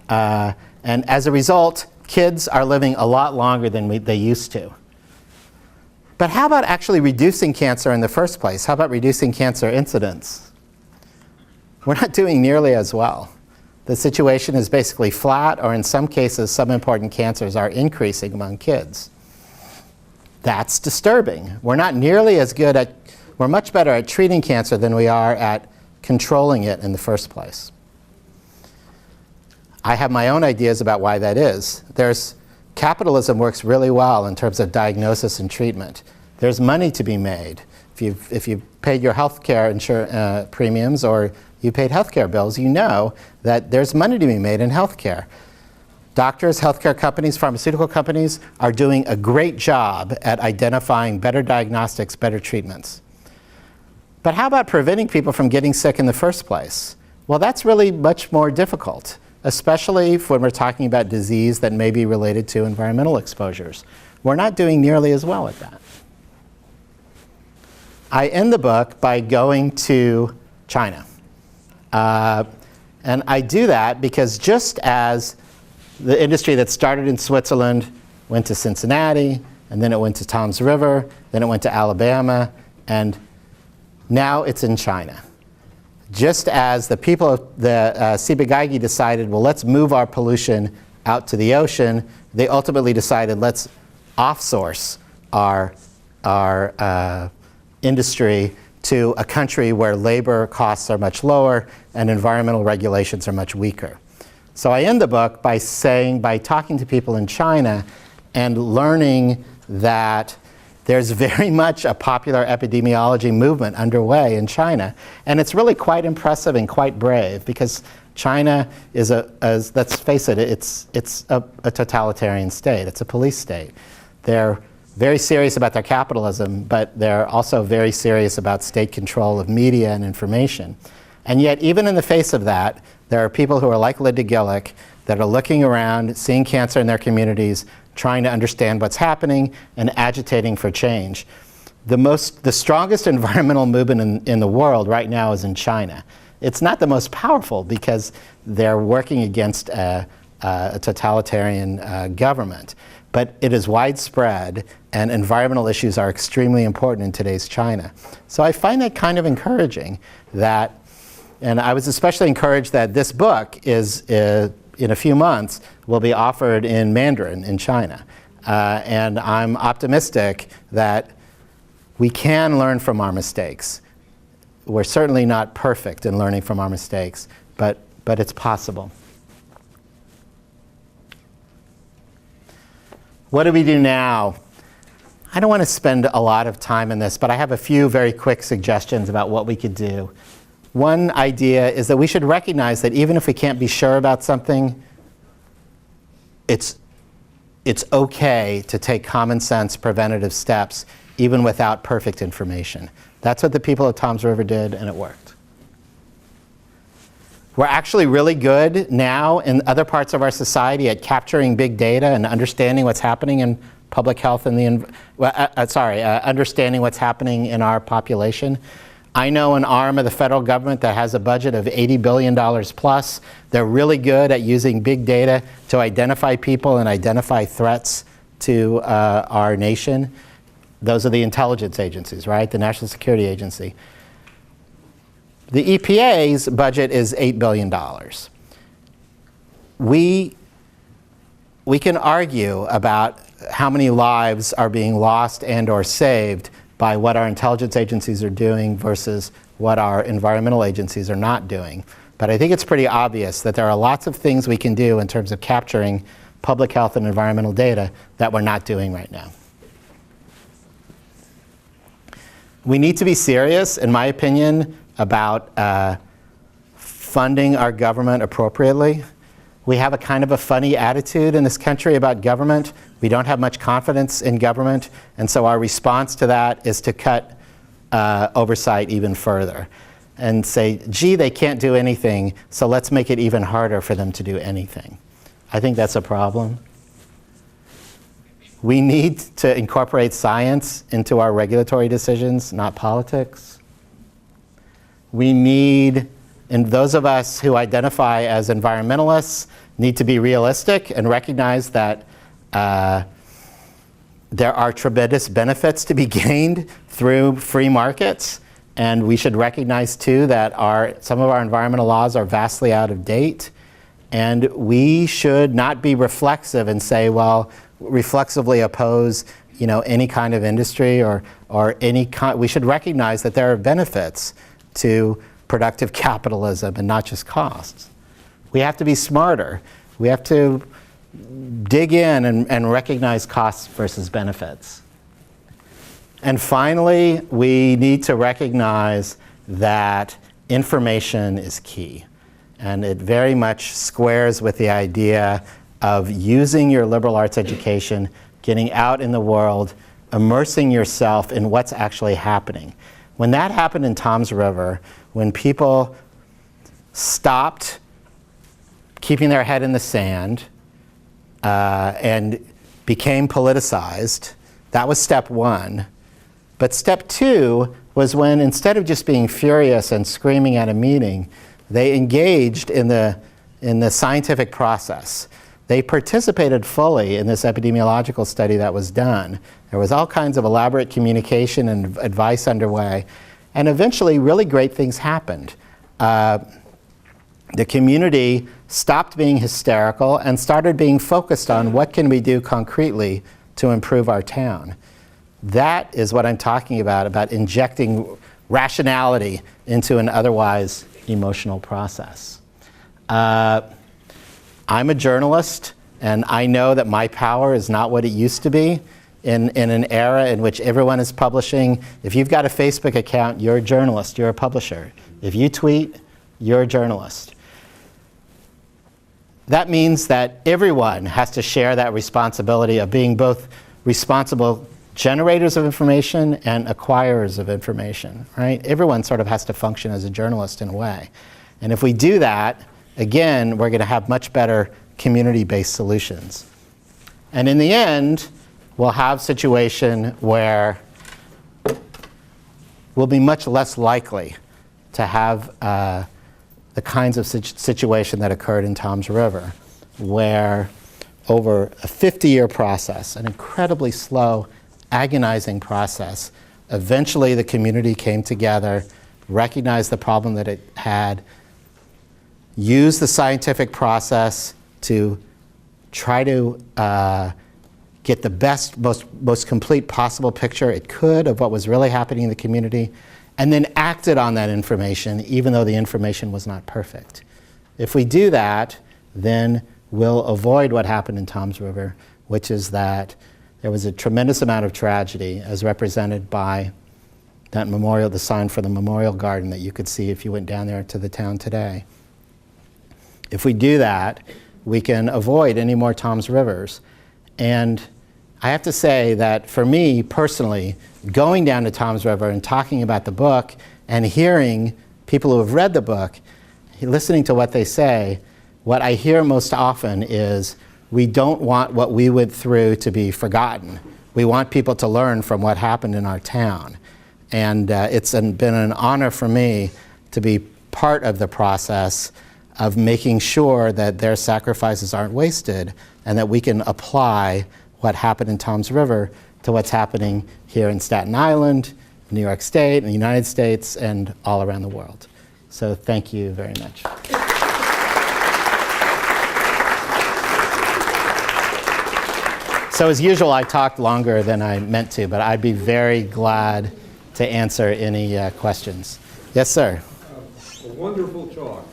And as a result, kids are living a lot longer than they used to. But how about actually reducing cancer in the first place? How about reducing cancer incidence? We're not doing nearly as well. The situation is basically flat, or in some cases, some important cancers are increasing among kids. That's disturbing. We're not nearly as good at, we're much better at treating cancer than we are at controlling it in the first place. I have my own ideas about why that is. Capitalism works really well in terms of diagnosis and treatment. There's money to be made. If you've paid your health care premiums or you paid healthcare bills, you know that there's money to be made in healthcare. Doctors, healthcare companies, pharmaceutical companies are doing a great job at identifying better diagnostics, better treatments. But how about preventing people from getting sick in the first place? Well, that's really much more difficult, especially when we're talking about disease that may be related to environmental exposures. We're not doing nearly as well at that. I end the book by going to China. And I do that because just as the industry that started in Switzerland went to Cincinnati, and then it went to Toms River, then it went to Alabama, and now it's in China. Just as the people of the Ciba-Geigy decided, well, let's move our pollution out to the ocean, they ultimately decided, let's offsource our industry to a country where labor costs are much lower and environmental regulations are much weaker. So I end the book by talking to people in China and learning that there's very much a popular epidemiology movement underway in China. And it's really quite impressive and quite brave because China is let's face it, it's a totalitarian state. It's a police state. They're very serious about their capitalism, but they're also very serious about state control of media and information. And yet, even in the face of that, there are people who are like Linda Gillick that are looking around, seeing cancer in their communities, trying to understand what's happening and agitating for change. The strongest environmental movement in the world right now is in China. It's not the most powerful because they're working against a totalitarian government, but it is widespread, and environmental issues are extremely important in today's China. So I find that kind of encouraging that, and I was especially encouraged that this book is, in a few months, will be offered in Mandarin in China. And I'm optimistic that we can learn from our mistakes. We're certainly not perfect in learning from our mistakes, but it's possible. What do we do now? I don't want to spend a lot of time in this, but I have a few very quick suggestions about what we could do. One idea is that we should recognize that even if we can't be sure about something, it's okay to take common sense preventative steps even without perfect information. That's what the people of Toms River did, and it worked. We're actually really good now in other parts of our society at capturing big data and understanding what's happening in public health and understanding what's happening in our population. I know an arm of the federal government that has a budget of $80 billion plus. They're really good at using big data to identify people and identify threats to our nation. Those are the intelligence agencies, right? The National Security Agency. The EPA's budget is $8 billion. We can argue about how many lives are being lost and or saved by what our intelligence agencies are doing versus what our environmental agencies are not doing. But I think it's pretty obvious that there are lots of things we can do in terms of capturing public health and environmental data that we're not doing right now. We need to be serious, in my opinion, about funding our government appropriately. We have a kind of a funny attitude in this country about government. We don't have much confidence in government, and so our response to that is to cut oversight even further and say, gee, they can't do anything, so let's make it even harder for them to do anything. I think that's a problem. We need to incorporate science into our regulatory decisions, not politics. We need, and those of us who identify as environmentalists need to be realistic and recognize that there are tremendous benefits to be gained through free markets. And we should recognize too that some of our environmental laws are vastly out of date. And we should not be reflexive and say, well, reflexively oppose any kind of industry or we should recognize that there are benefits to productive capitalism and not just costs. We have to be smarter. We have to dig in and recognize costs versus benefits. And finally, we need to recognize that information is key. And it very much squares with the idea of using your liberal arts education, getting out in the world, immersing yourself in what's actually happening. When that happened in Toms River, when people stopped keeping their head in the sand and became politicized, that was step one. But step two was when, instead of just being furious and screaming at a meeting, they engaged in the scientific process. They participated fully in this epidemiological study that was done. There was all kinds of elaborate communication and advice underway. And eventually, really great things happened. The community stopped being hysterical and started being focused on what can we do concretely to improve our town. That is what I'm talking about injecting rationality into an otherwise emotional process. I'm a journalist, and I know that my power is not what it used to be in an era in which everyone is publishing. If you've got a Facebook account, you're a journalist, you're a publisher. If you tweet, you're a journalist. That means that everyone has to share that responsibility of being both responsible generators of information and acquirers of information, right? Everyone sort of has to function as a journalist in a way. And if we do that, again, we're going to have much better community-based solutions. And in the end, we'll have a situation where we'll be much less likely to have the kinds of situation that occurred in Tom's River, where over a 50-year process, an incredibly slow, agonizing process, eventually the community came together, recognized the problem that it had, used the scientific process to try to get the best, most complete possible picture it could of what was really happening in the community, and then acted on that information, even though the information was not perfect. If we do that, then we'll avoid what happened in Tom's River, which is that there was a tremendous amount of tragedy, as represented by that memorial, the sign for the memorial garden that you could see if you went down there to the town today. If we do that, we can avoid any more Tom's Rivers. And I have to say that for me personally, going down to Tom's River and talking about the book and hearing people who have read the book, listening to what they say, what I hear most often is we don't want what we went through to be forgotten. We want people to learn from what happened in our town. And it's been an honor for me to be part of the process of making sure that their sacrifices aren't wasted and that we can apply what happened in Tom's River to what's happening here in Staten Island, New York State, and the United States, and all around the world. So thank you very much. So as usual, I talked longer than I meant to, but I'd be very glad to answer any questions. Yes, sir. A wonderful talk.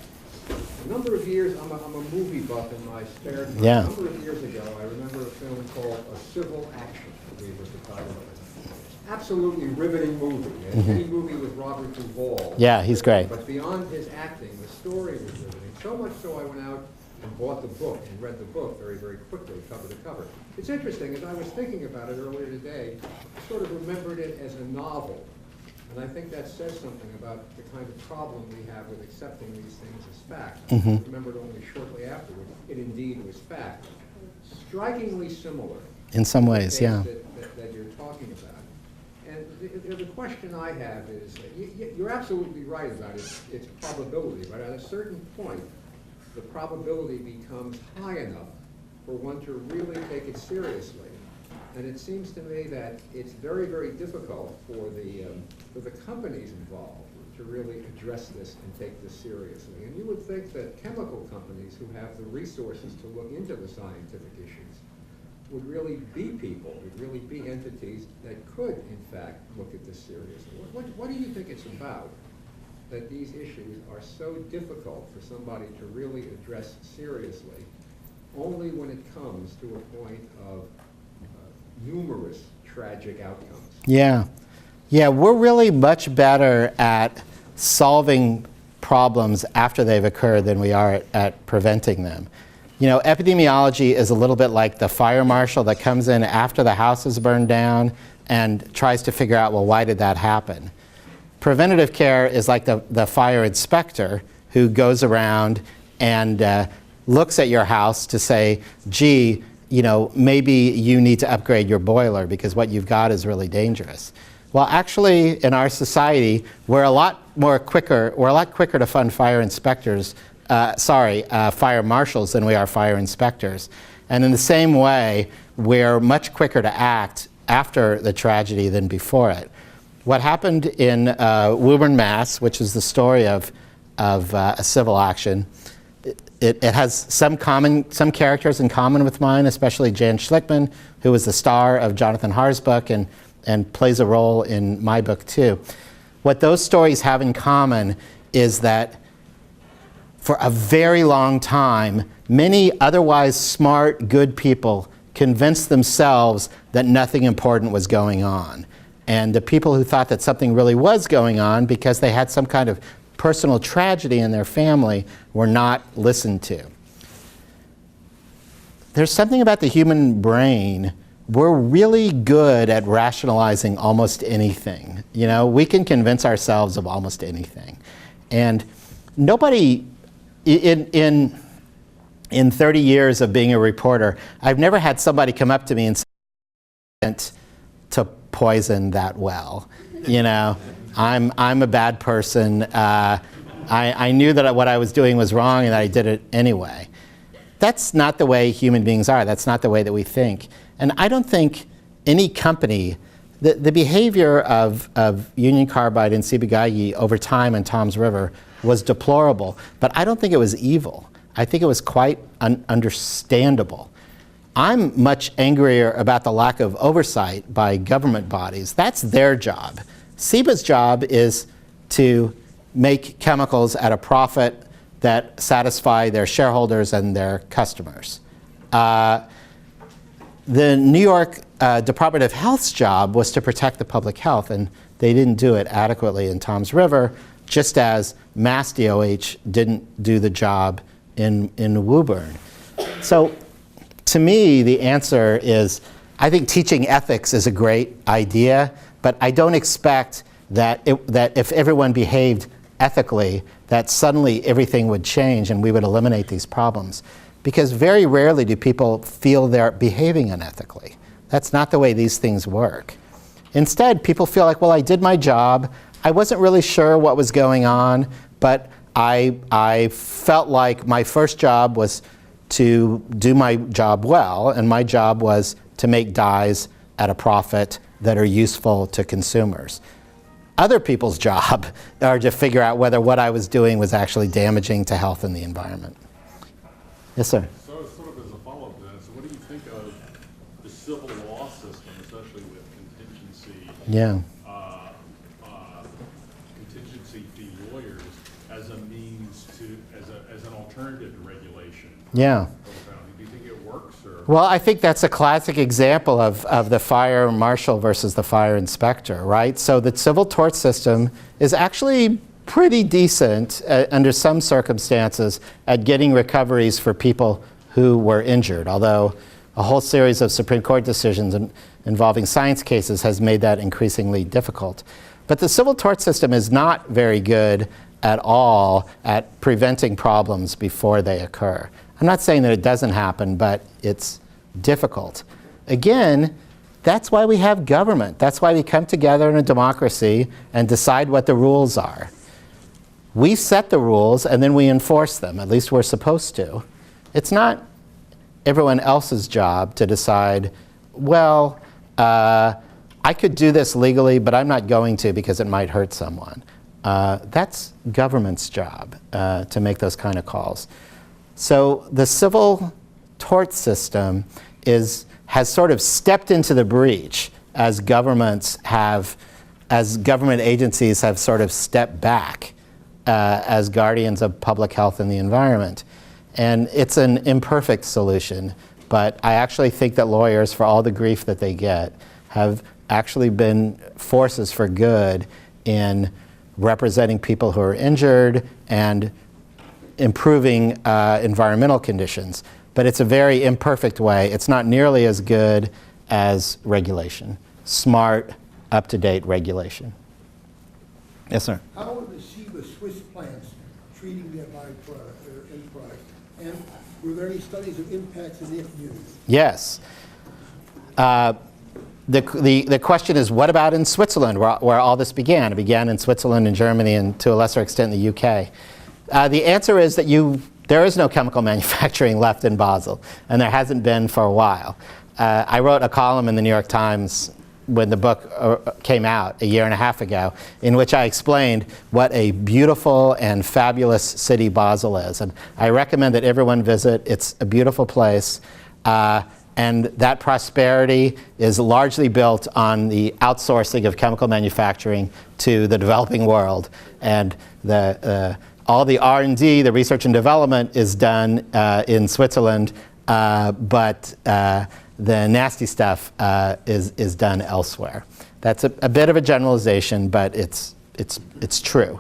A number of years, I'm a movie buff in my spare time. Yeah. A number of years ago, I remember a film called A Civil Action, I believe was the title of it. Absolutely riveting movie. Any movie with Robert Duvall. Yeah, he's great. But beyond his acting, the story was riveting. So much so I went out and bought the book and read the book very, very quickly, cover to cover. It's interesting, as I was thinking about it earlier today, I sort of remembered it as a novel. And I think that says something about the kind of problem we have with accepting these things as fact. I remembered only shortly afterward, it indeed was fact. Strikingly similar. In some ways, yeah. That you're talking about. And the question I have is, you're absolutely right about its probability, but at a certain point, the probability becomes high enough for one to really take it seriously. And it seems to me that it's very, very difficult for the companies involved to really address this and take this seriously. And you would think that chemical companies who have the resources to look into the scientific issues would really be people, would really be entities that could, in fact, look at this seriously. What do you think it's about that these issues are so difficult for somebody to really address seriously, only when it comes to a point of numerous tragic outcomes? Yeah. Yeah, we're really much better at solving problems after they've occurred than we are at preventing them. You know, epidemiology is a little bit like the fire marshal that comes in after the house is burned down and tries to figure out, well, why did that happen? Preventative care is like the fire inspector who goes around and looks at your house to say, gee, you know, maybe you need to upgrade your boiler because what you've got is really dangerous. Well, actually, in our society, we're a lot quicker to fund fire inspectors, fire marshals than we are fire inspectors. And in the same way, we're much quicker to act after the tragedy than before it. What happened in Woburn, Mass., which is the story of a civil action, it has some characters in common with mine, especially Jan Schlickman, who was the star of Jonathan Harr's book and plays a role in my book too. What those stories have in common is that for a very long time, many otherwise smart, good people convinced themselves that nothing important was going on. And the people who thought that something really was going on because they had some kind of personal tragedy in their family were not listened to. There's something about the human brain. We're really good at rationalizing almost anything. You know, we can convince ourselves of almost anything. And nobody, in in 30 years of being a reporter, I've never had somebody come up to me and say, to poison that well. You know, I'm a bad person. I knew that what I was doing was wrong and that I did it anyway. That's not the way human beings are. That's not the way that we think. And I don't think any company, the behavior of Union Carbide and Ciba-Geigy over time in Tom's River was deplorable, but I don't think it was evil. I think it was quite understandable. I'm much angrier about the lack of oversight by government bodies. That's their job. Ciba's job is to make chemicals at a profit that satisfy their shareholders and their customers. The New York Department of Health's job was to protect the public health, and they didn't do it adequately in Tom's River, just as Mass DOH didn't do the job in Woburn. So to me, the answer is, I think teaching ethics is a great idea, but I don't expect that if everyone behaved ethically, that suddenly everything would change and we would eliminate these problems. Because very rarely do people feel they're behaving unethically. That's not the way these things work. Instead, people feel like, well, I did my job. I wasn't really sure what was going on, but I felt like my first job was to do my job well, and my job was to make dyes at a profit that are useful to consumers. Other people's job are to figure out whether what I was doing was actually damaging to health and the environment. Yes, sir? So sort of as a follow-up to that, so what do you think of the civil law system, especially with contingency, contingency fee lawyers as a means to, as an alternative to regulation? Yeah. Do you think it works? Or? Well, I think that's a classic example of the fire marshal versus the fire inspector, right? So the civil tort system is actually pretty decent under some circumstances at getting recoveries for people who were injured, although a whole series of Supreme Court decisions involving science cases has made that increasingly difficult. But the civil tort system is not very good at all at preventing problems before they occur. I'm not saying that it doesn't happen, but it's difficult. Again, that's why we have government. That's why we come together in a democracy and decide what the rules are. We set the rules and then we enforce them. At least we're supposed to. It's not everyone else's job to decide, well, I could do this legally, but I'm not going to because it might hurt someone. That's government's job to make those kind of calls. So the civil tort system has sort of stepped into the breach as government agencies have sort of stepped back as guardians of public health and the environment. And it's an imperfect solution, but I actually think that lawyers, for all the grief that they get, have actually been forces for good in representing people who are injured and improving environmental conditions. But it's a very imperfect way. It's not nearly as good as regulation. Smart, up-to-date regulation. Yes, sir? How are the Ciba Swiss plants treating their byproduct, their end product? And were there any studies of impacts in their communities? Yes. The question is, what about in Switzerland, where all this began? It began in Switzerland and Germany and to a lesser extent in the UK. The answer is that there is no chemical manufacturing left in Basel, and there hasn't been for a while. I wrote a column in the New York Times when the book came out a year and a half ago, in which I explained what a beautiful and fabulous city Basel is. And I recommend that everyone visit. It's a beautiful place. And that prosperity is largely built on the outsourcing of chemical manufacturing to the developing world. And all the R&D, the research and development, is done in Switzerland, but the nasty stuff is done elsewhere. That's a bit of a generalization, but it's true.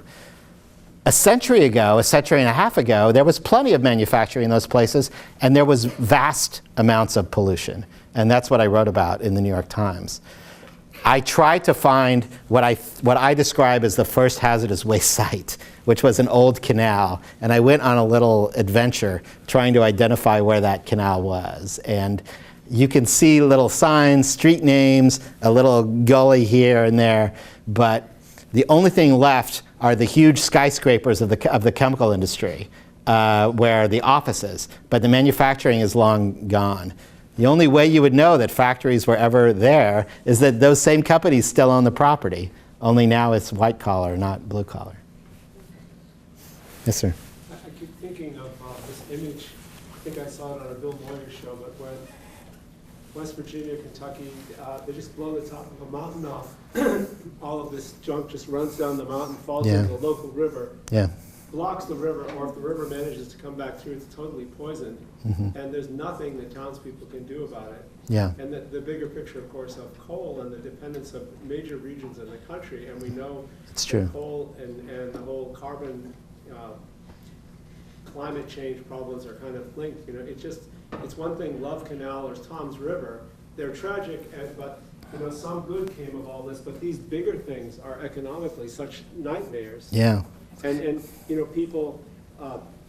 A century and a half ago, there was plenty of manufacturing in those places, and there was vast amounts of pollution. And that's what I wrote about in the New York Times. I tried to find what I describe as the first hazardous waste site, which was an old canal. And I went on a little adventure trying to identify where that canal was. And you can see little signs, street names, a little gully here and there, but the only thing left are the huge skyscrapers of the chemical industry, where the offices, but the manufacturing is long gone. The only way you would know that factories were ever there is that those same companies still own the property, only now it's white collar, not blue collar. Yes, sir. I keep thinking of this image, I think I saw it on a Bill Moyer show, but when West Virginia, Kentucky, they just blow the top of a mountain off. All of this junk just runs down the mountain, falls Yeah. into the local river, Yeah. blocks the river, or if the river manages to come back through, it's totally poisoned. And there's nothing that townspeople can do about it. Yeah. And the bigger picture, of course, of coal and the dependence of major regions in the country, and we know It's that true. coal and the whole carbon climate change problems are kind of linked. You know, it's one thing, Love Canal or Tom's River, they're tragic, but you know, some good came of all this, but these bigger things are economically such nightmares. Yeah. And you know, people,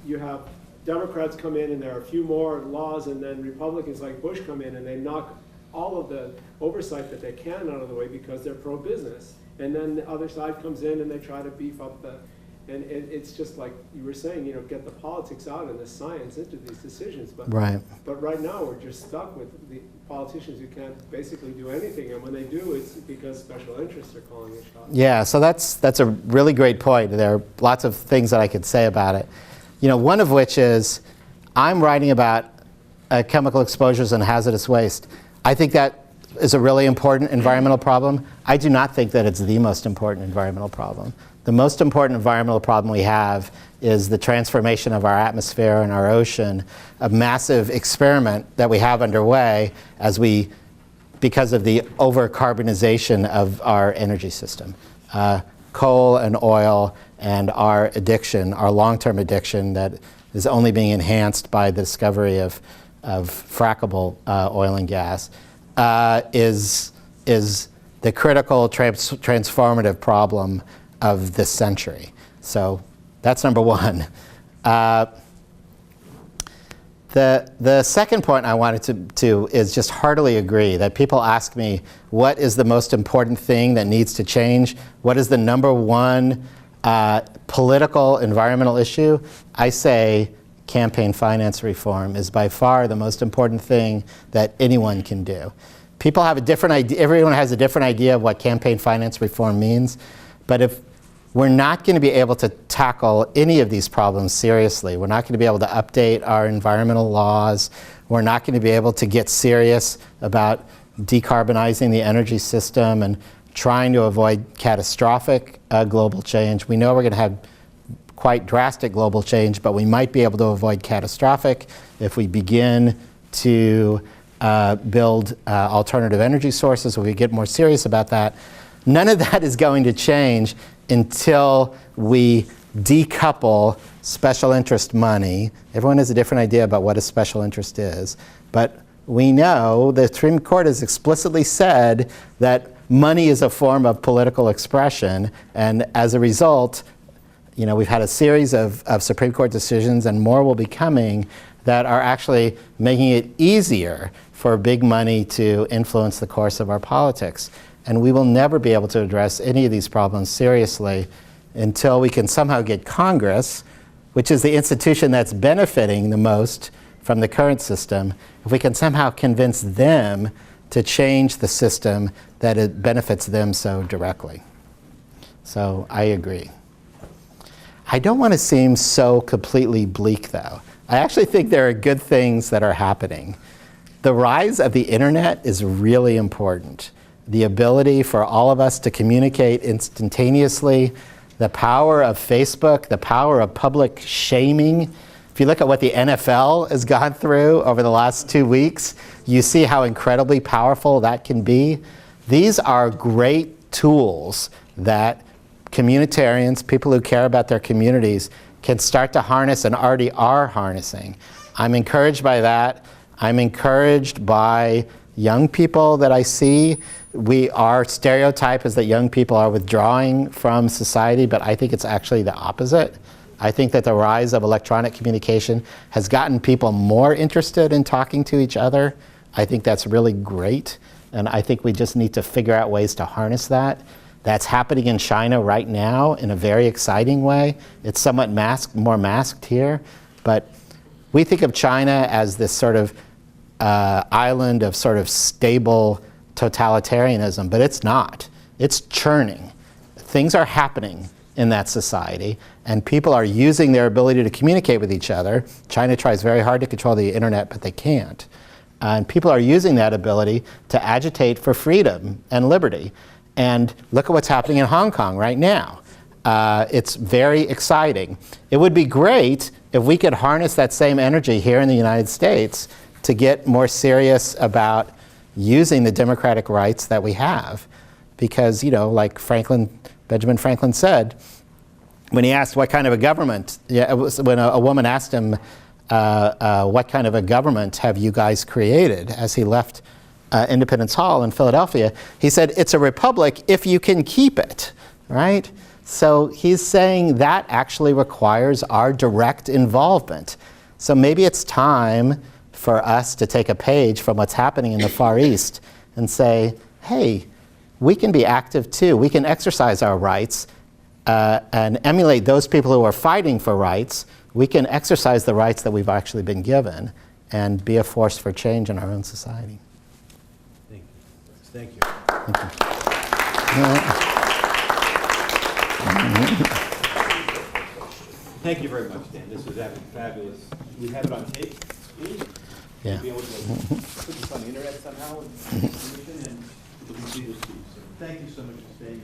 you have Democrats come in and there are a few more laws, and then Republicans like Bush come in and they knock all of the oversight that they can out of the way because they're pro-business. And then the other side comes in and they try to beef up and it's just like you were saying, you know, get the politics out and the science into these decisions. But right now we're just stuck with the politicians who can't basically do anything, and when they do, it's because special interests are calling the shots. Yeah, so that's a really great point. There are lots of things that I could say about it. You know, one of which is I'm writing about chemical exposures and hazardous waste. I think that is a really important environmental problem. I do not think that it's the most important environmental problem. The most important environmental problem we have is the transformation of our atmosphere and our ocean, a massive experiment that we have underway because of the over-carbonization of our energy system. Coal and oil and our addiction, our long-term addiction that is only being enhanced by the discovery of frackable oil and gas, is the critical transformative problem of this century. So that's number one. The second point I wanted to is just heartily agree that people ask me, what is the most important thing that needs to change? What is the number one political environmental issue? I say campaign finance reform is by far the most important thing that anyone can do. People have a different idea, everyone has a different idea of what campaign finance reform means, but if we're not going to be able to tackle any of these problems seriously, we're not going to be able to update our environmental laws, we're not going to be able to get serious about decarbonizing the energy system and trying to avoid catastrophic global change. We know we're going to have quite drastic global change, but we might be able to avoid catastrophic if we begin to build alternative energy sources, if we get more serious about that. None of that is going to change until we decouple special interest money. Everyone has a different idea about what a special interest is, but we know the Supreme Court has explicitly said that money is a form of political expression, and as a result, you know, we've had a series of Supreme Court decisions, and more will be coming, that are actually making it easier for big money to influence the course of our politics. And we will never be able to address any of these problems seriously until we can somehow get Congress, which is the institution that's benefiting the most from the current system, if we can somehow convince them to change the system that it benefits them so directly. So I agree. I don't want to seem so completely bleak, though. I actually think there are good things that are happening. The rise of the internet is really important. The ability for all of us to communicate instantaneously, the power of Facebook, the power of public shaming. If you look at what the NFL has gone through over the last 2 weeks, you see how incredibly powerful that can be. These are great tools that communitarians, people who care about their communities, can start to harness and already are harnessing. I'm encouraged by that. I'm encouraged by young people that I see our stereotype is that young people are withdrawing from society, but I think it's actually the opposite. I think that the rise of electronic communication has gotten people more interested in talking to each other. I think that's really great, and I think we just need to figure out ways to harness that. That's happening in China right now in a very exciting way. It's somewhat more masked here, but we think of China as this sort of island of sort of stable totalitarianism, but it's not. It's churning. Things are happening in that society, and people are using their ability to communicate with each other. China tries very hard to control the internet, but they can't. And people are using that ability to agitate for freedom and liberty. And look at what's happening in Hong Kong right now. It's very exciting. It would be great if we could harness that same energy here in the United States to get more serious about using the democratic rights that we have. Because, you know, like Benjamin Franklin said, when he asked what kind of a government, it was when a woman asked him, what kind of a government have you guys created, as he left Independence Hall in Philadelphia, he said, it's a republic if you can keep it, right? So he's saying that actually requires our direct involvement. So maybe it's time for us to take a page from what's happening in the Far East and say, hey, we can be active too. We can exercise our rights and emulate those people who are fighting for rights. We can exercise the rights that we've actually been given and be a force for change in our own society. Thank you. Thank you very much, Dan. This was fabulous. We have it on tape. Yeah. We'll be able to put this on the internet somehow and people can see this piece. So thank you so much for staying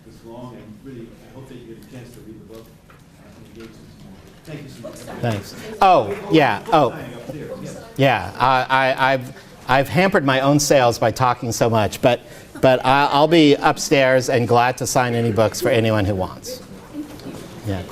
this long, and really, I hope that you get a chance to read the book and engage with some more. Thank you so much. Thanks. Oh, yeah. Oh, yeah. I've hampered my own sales by talking so much, but I'll be upstairs and glad to sign any books for anyone who wants. Yeah.